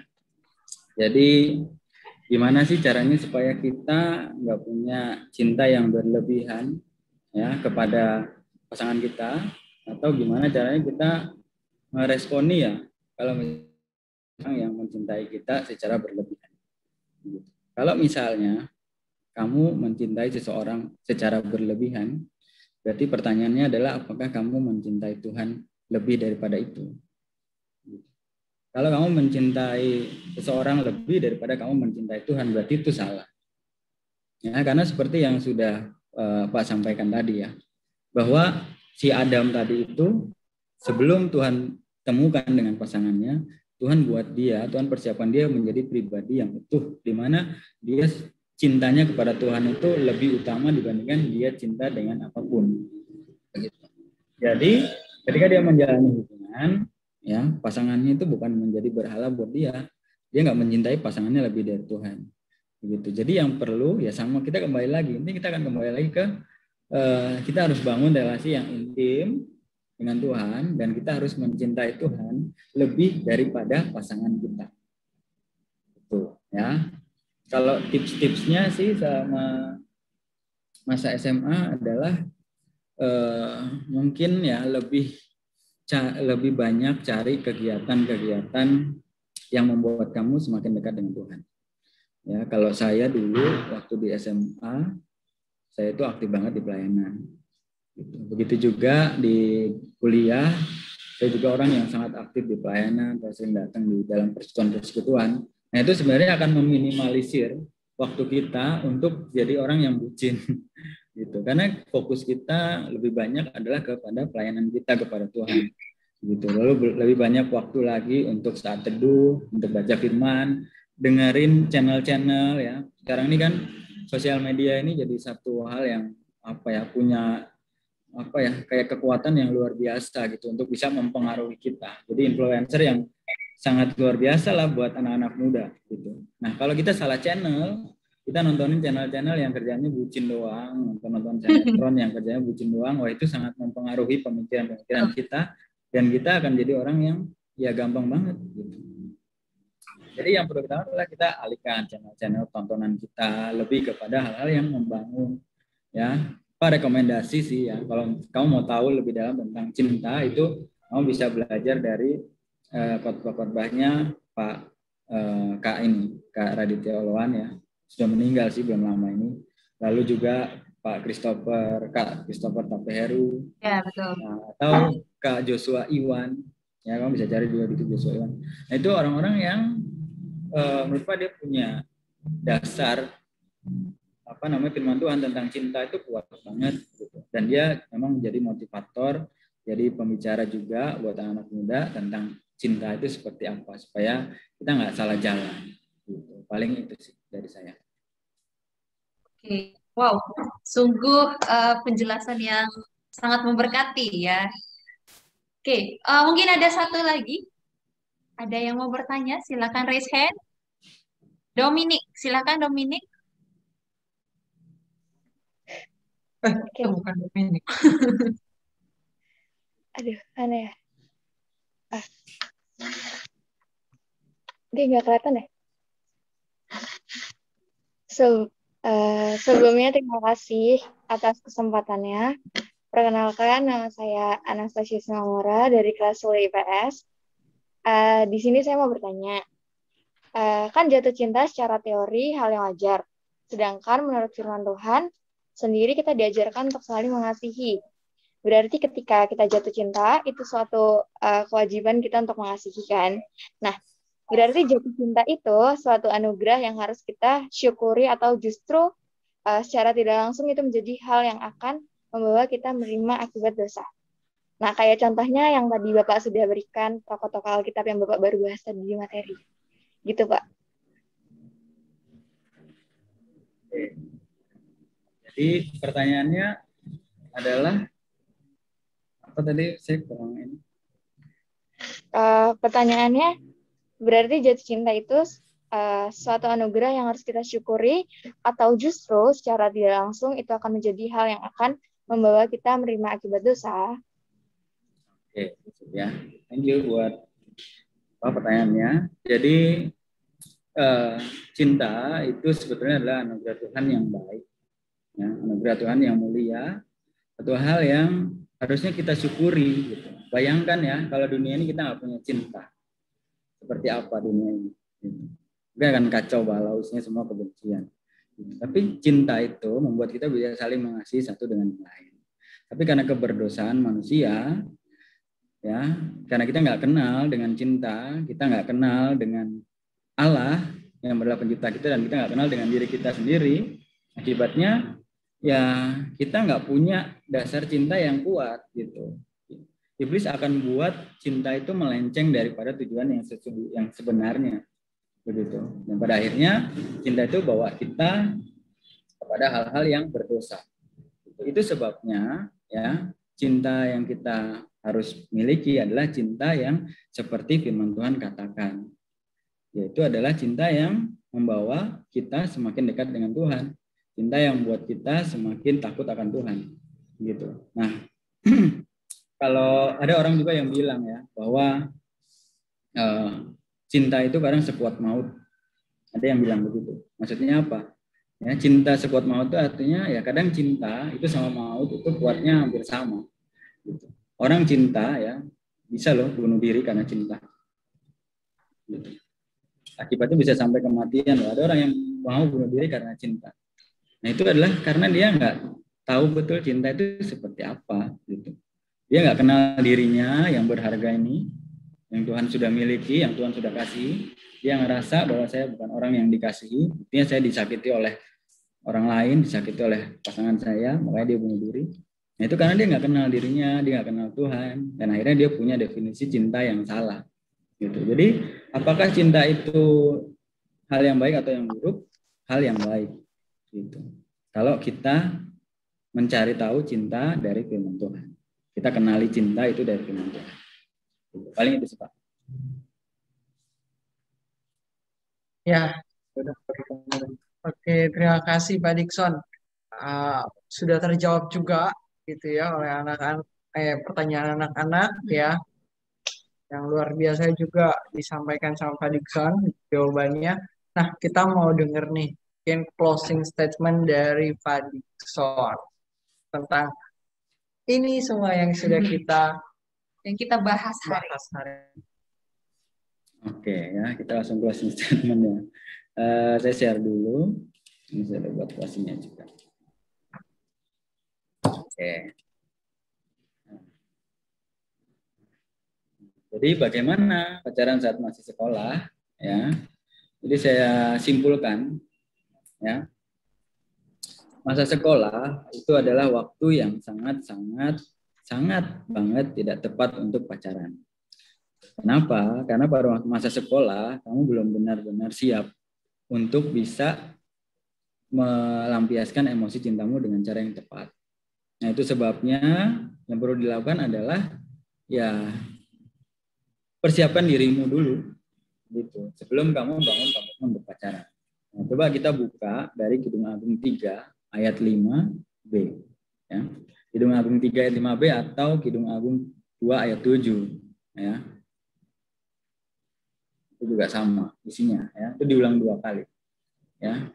Jadi gimana sih caranya supaya kita nggak punya cinta yang berlebihan ya kepada pasangan kita, atau gimana caranya kita meresponi ya kalau misalnya yang mencintai kita secara berlebihan. Kalau misalnya kamu mencintai seseorang secara berlebihan, berarti pertanyaannya adalah apakah kamu mencintai Tuhan lebih daripada itu? Kalau kamu mencintai seseorang lebih daripada kamu mencintai Tuhan, berarti itu salah. Ya, karena seperti yang sudah Pak sampaikan tadi ya, bahwa si Adam tadi itu sebelum Tuhan temukan dengan pasangannya, Tuhan persiapan dia menjadi pribadi yang utuh, di mana dia cintanya kepada Tuhan itu lebih utama dibandingkan dia cinta dengan apapun. Begitu. Jadi ketika dia menjalani hubungan, ya pasangannya itu bukan menjadi berhala buat dia nggak mencintai pasangannya lebih dari Tuhan. Begitu. Jadi yang perlu ya sama kita kembali lagi. Ini kita akan kembali lagi ke kita harus bangun relasi yang intim dengan Tuhan, dan kita harus mencintai Tuhan lebih daripada pasangan kita. Itu ya. Kalau tips-tipsnya sih sama masa SMA adalah mungkin ya lebih banyak cari kegiatan-kegiatan yang membuat kamu semakin dekat dengan Tuhan. Ya, kalau saya dulu waktu di SMA, saya itu aktif banget di pelayanan. Begitu juga di kuliah, saya juga orang yang sangat aktif di pelayanan, sering datang di dalam persekutuan. Nah, itu sebenarnya akan meminimalisir waktu kita untuk jadi orang yang bucin. Gitu. Karena fokus kita lebih banyak adalah kepada pelayanan kita kepada Tuhan. Gitu. Lalu lebih banyak waktu lagi untuk saat teduh, untuk baca firman, dengerin channel-channel ya. Sekarang ini kan sosial media ini jadi satu hal yang punya kayak kekuatan yang luar biasa gitu untuk bisa mempengaruhi kita. Jadi influencer yang sangat luar biasa lah buat anak-anak muda gitu. Nah, kalau kita salah channel, kita nontonin channel-channel yang kerjanya bucin doang, nonton sinetron yang kerjanya bucin doang, wah itu sangat mempengaruhi pemikiran-pemikiran kita, dan kita akan jadi orang yang ya gampang banget gitu. Jadi yang perlu kita lakukan adalah kita alihkan channel-channel tontonan kita lebih kepada hal-hal yang membangun ya. Apa rekomendasi sih ya, kalau kamu mau tahu lebih dalam tentang cinta, itu kamu bisa belajar dari khotbah-khotbahnya Pak Kak Raditya Oloan ya, sudah meninggal sih belum lama ini. Lalu juga Kak Christopher Tapeheru Ya, betul. Nah, atau Kak Joshua Iwan ya, kamu bisa cari juga di Joshua Iwan. Nah, itu orang-orang yang menurut Pak dia punya dasar firman Tuhan tentang cinta itu kuat banget gitu. Dan dia memang menjadi motivator, jadi pembicara juga buat anak muda tentang cinta itu seperti apa, supaya kita nggak salah jalan gitu. Paling itu sih dari saya. Oke, Wow, sungguh penjelasan yang sangat memberkati ya. Oke, mungkin ada satu lagi. Ada yang mau bertanya? Silakan raise hand. Dominic, silakan Dominic. Oke. Bukan Dominic. Aduh, aneh ya. Dia nggak kelihatan ya? Sebelumnya terima kasih atas kesempatannya. Perkenalkan, nama saya Anastasia Sinamora dari kelas 10 IPS. Di sini saya mau bertanya, kan jatuh cinta secara teori hal yang wajar. Sedangkan menurut firman Tuhan, sendiri kita diajarkan untuk saling mengasihi. Berarti ketika kita jatuh cinta, itu suatu kewajiban kita untuk mengasihi kan. Nah, berarti jatuh cinta itu suatu anugerah yang harus kita syukuri atau justru secara tidak langsung itu menjadi hal yang akan membawa kita menerima akibat dosa. Nah, kayak contohnya yang tadi Bapak sudah berikan tokoh-tokoh Alkitab yang Bapak baru bahas tadi di materi. Gitu, Pak. Jadi pertanyaannya adalah apa tadi? Saya kurang ini. Pertanyaannya, berarti jatuh cinta itu suatu anugerah yang harus kita syukuri atau justru secara tidak langsung itu akan menjadi hal yang akan membawa kita menerima akibat dosa. Oke, ya. Thank you buat pertanyaannya. Jadi cinta itu sebetulnya adalah anugerah Tuhan yang baik, ya, anugerah Tuhan yang mulia, satu hal yang harusnya kita syukuri. Gitu. Bayangkan ya, kalau dunia ini kita nggak punya cinta, seperti apa dunia ini? Kita akan kacau balau, isinya semua kebencian. Tapi cinta itu membuat kita bisa saling mengasihi satu dengan yang lain. Tapi karena keberdosaan manusia, ya, karena kita nggak kenal dengan cinta, kita nggak kenal dengan Allah yang adalah pencipta kita, dan kita nggak kenal dengan diri kita sendiri, akibatnya ya kita nggak punya dasar cinta yang kuat gitu. Iblis akan buat cinta itu melenceng daripada tujuan yang sebenarnya begitu. Dan pada akhirnya cinta itu bawa kita kepada hal-hal yang berdosa. Itu sebabnya ya cinta yang kita harus miliki adalah cinta yang seperti firman Tuhan katakan, yaitu adalah cinta yang membawa kita semakin dekat dengan Tuhan, cinta yang membuat kita semakin takut akan Tuhan gitu. Nah, kalau ada orang juga yang bilang ya bahwa cinta itu kadang sekuat maut, ada yang bilang begitu. Maksudnya apa? Ya, cinta sekuat maut itu artinya ya kadang cinta itu sama maut itu kuatnya hampir sama. Gitu. Orang cinta ya bisa loh bunuh diri karena cinta. Gitu. Akibatnya bisa sampai kematian loh. Ada orang yang mau bunuh diri karena cinta. Nah itu adalah karena dia nggak tahu betul cinta itu seperti apa. Gitu. Dia nggak kenal dirinya yang berharga ini, yang Tuhan sudah miliki, yang Tuhan sudah kasih. Dia ngerasa bahwa saya bukan orang yang dikasihi, artinya saya disakiti oleh orang lain, disakiti oleh pasangan saya, makanya dia bunuh diri. Nah itu karena dia nggak kenal dirinya, dia nggak kenal Tuhan, dan akhirnya dia punya definisi cinta yang salah. Gitu. Jadi apakah cinta itu hal yang baik atau yang buruk? Hal yang baik. Gitu. Kalau kita mencari tahu cinta dari firman Tuhan, kita kenali cinta itu dari firman Tuhan. Gitu. Paling itu sih Pak. Ya, oke, terima kasih Pak Dikson. Sudah terjawab juga gitu ya oleh anak-anak, pertanyaan anak-anak ya, yang luar biasa juga disampaikan sama Pak Dikson jawabannya. Nah, kita mau denger nih mungkin closing statement dari Pak Dikson tentang ini semua yang sudah kita bahas hari ini. Oke ya, kita langsung closing statement ya. Saya share dulu. Ini saya buat closingnya juga. Oke. Jadi bagaimana pacaran saat masih sekolah? Ya. Jadi saya simpulkan, ya. Masa sekolah itu adalah waktu yang sangat banget tidak tepat untuk pacaran. Kenapa? Karena pada masa sekolah kamu belum benar-benar siap untuk bisa melampiaskan emosi cintamu dengan cara yang tepat. Nah, itu sebabnya yang perlu dilakukan adalah ya persiapkan dirimu dulu gitu sebelum kamu bangun komitmen berpacaran. Nah, coba kita buka dari Kidung Agung 3 ayat 5b ya. Kidung Agung 3 ayat 5b atau Kidung Agung 2 ayat 7 ya. Itu juga sama isinya ya. Itu diulang 2 kali ya.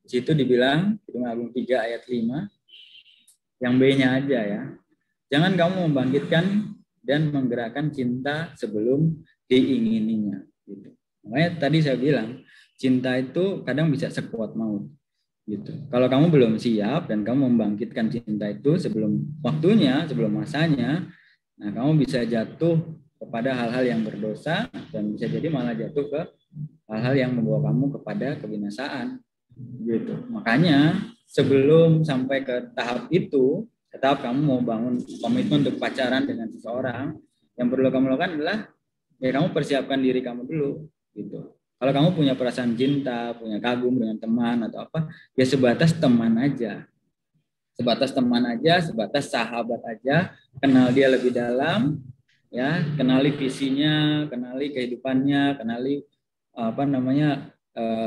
Di situ dibilang Kidung Agung 3 ayat 5 yang B-nya aja ya. Jangan kamu membangkitkan dan menggerakkan cinta sebelum diingininya gitu. Makanya tadi saya bilang cinta itu kadang bisa sekuat maut gitu. Kalau kamu belum siap dan kamu membangkitkan cinta itu sebelum waktunya, sebelum masanya, nah kamu bisa jatuh kepada hal-hal yang berdosa dan bisa jadi malah jatuh ke hal-hal yang membawa kamu kepada kebinasaan. Gitu. Makanya sebelum sampai ke tahap itu, tahap kamu mau bangun komitmen untuk pacaran dengan seseorang, yang perlu kamu lakukan adalah ya kamu persiapkan diri kamu dulu. Gitu. Kalau kamu punya perasaan cinta, punya kagum dengan teman atau apa, ya sebatas teman aja. Sebatas teman aja, sebatas sahabat aja, kenal dia lebih dalam, ya, kenali visinya, kenali kehidupannya, kenali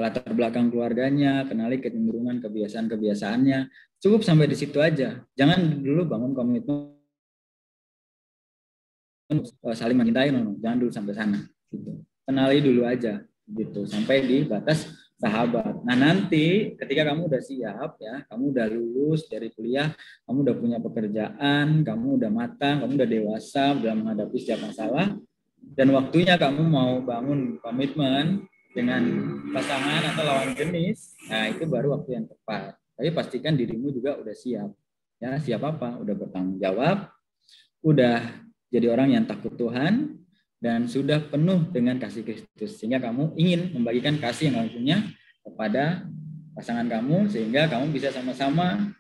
latar belakang keluarganya, kenali kecenderungan kebiasaan-kebiasaannya. Cukup sampai di situ aja. Jangan dulu bangun komitmen saling mencintai, jangan dulu sampai sana. Gitu. Kenali dulu aja, gitu, sampai di batas sahabat. Nah nanti ketika kamu udah siap, ya, kamu udah lulus dari kuliah, kamu udah punya pekerjaan, kamu udah matang, kamu udah dewasa dalam menghadapi setiap masalah, dan waktunya kamu mau bangun komitmen dengan pasangan atau lawan jenis, nah itu baru waktu yang tepat. Tapi pastikan dirimu juga udah siap. Ya, siap apa? Udah bertanggung jawab, udah jadi orang yang takut Tuhan, dan sudah penuh dengan kasih Kristus. Sehingga kamu ingin membagikan kasih yang kamu punya kepada pasangan kamu, sehingga kamu bisa sama-sama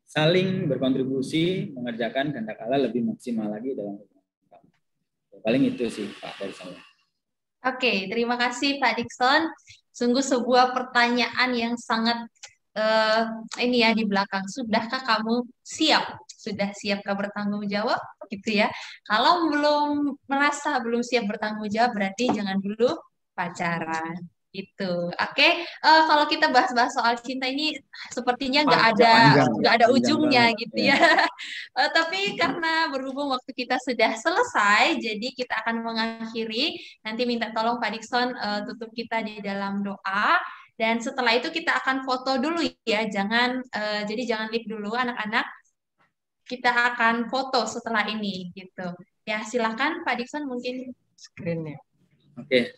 saling berkontribusi mengerjakan kehendak Allah lebih maksimal lagi dalam hubungan kamu. Paling itu sih Pak dari saya. Oke, terima kasih Pak Dickson. Sungguh sebuah pertanyaan yang sangat ini ya di belakang. Sudahkah kamu siap? Sudah siapkah bertanggung jawab? Gitu ya. Kalau belum merasa belum siap bertanggung jawab, berarti jangan dulu pacaran. Gitu. Oke, kalau kita bahas-bahas soal cinta ini sepertinya nggak ada ujungnya gitu ya. Tapi karena berhubung waktu kita sudah selesai, jadi kita akan mengakhiri. Nanti minta tolong Pak Dickson tutup kita di dalam doa. Dan setelah itu kita akan foto dulu ya. Jadi jangan leave dulu anak-anak. Kita akan foto setelah ini gitu. Ya silakan Pak Dickson mungkin screen-nya. Oke.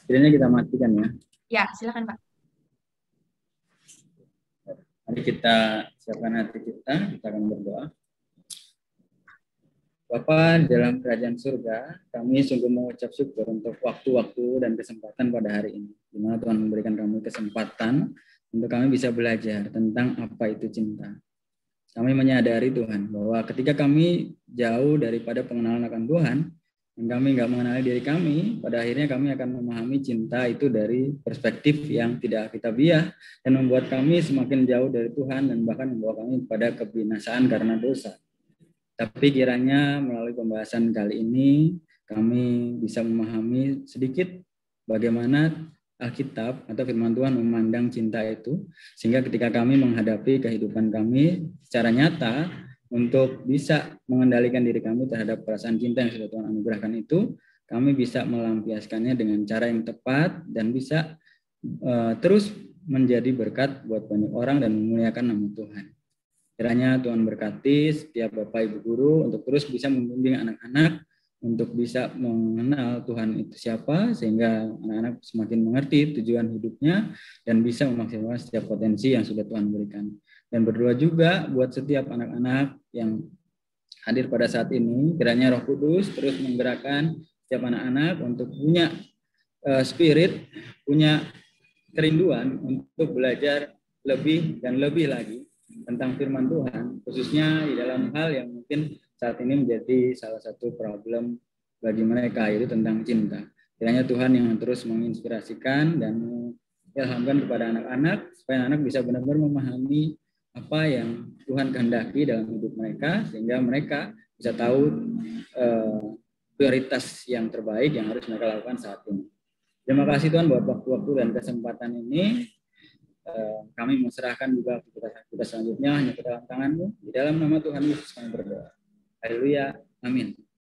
Screen-nya kita matikan ya. Ya, silakan Pak. Mari kita siapkan hati kita akan berdoa. Bapa dalam kerajaan surga, kami sungguh mengucap syukur untuk waktu-waktu dan kesempatan pada hari ini, di mana Tuhan memberikan kami kesempatan untuk kami bisa belajar tentang apa itu cinta. Kami menyadari Tuhan bahwa ketika kami jauh daripada pengenalan akan Tuhan, dan kami nggak mengenali diri kami, pada akhirnya kami akan memahami cinta itu dari perspektif yang tidak kitabiah dan membuat kami semakin jauh dari Tuhan dan bahkan membawa kami pada kebinasaan karena dosa. Tapi kiranya melalui pembahasan kali ini kami bisa memahami sedikit bagaimana Alkitab atau firman Tuhan memandang cinta itu, sehingga ketika kami menghadapi kehidupan kami secara nyata, untuk bisa mengendalikan diri kami terhadap perasaan cinta yang sudah Tuhan anugerahkan itu, kami bisa melampiaskannya dengan cara yang tepat dan bisa terus menjadi berkat buat banyak orang dan memuliakan nama Tuhan. Kiranya Tuhan berkati setiap Bapak Ibu Guru untuk terus bisa membimbing anak-anak untuk bisa mengenal Tuhan itu siapa, sehingga anak-anak semakin mengerti tujuan hidupnya dan bisa memaksimalkan setiap potensi yang sudah Tuhan berikan. Dan berdoa juga buat setiap anak-anak yang hadir pada saat ini, kiranya Roh Kudus terus menggerakkan setiap anak-anak untuk punya spirit, punya kerinduan untuk belajar lebih dan lebih lagi tentang firman Tuhan, khususnya di dalam hal yang mungkin saat ini menjadi salah satu problem bagi mereka, yaitu tentang cinta. Kiranya Tuhan yang terus menginspirasikan dan mengilhamkan kepada anak-anak supaya anak bisa benar-benar memahami apa yang Tuhan kehendaki dalam hidup mereka, sehingga mereka bisa tahu prioritas yang terbaik yang harus mereka lakukan saat ini. Terima kasih Tuhan buat waktu-waktu dan kesempatan ini. Kami menserahkan juga aktivitas selanjutnya hanya ke dalam tangan-Mu. Di dalam nama Tuhan Yesus kami berdoa. Haleluya. Amin.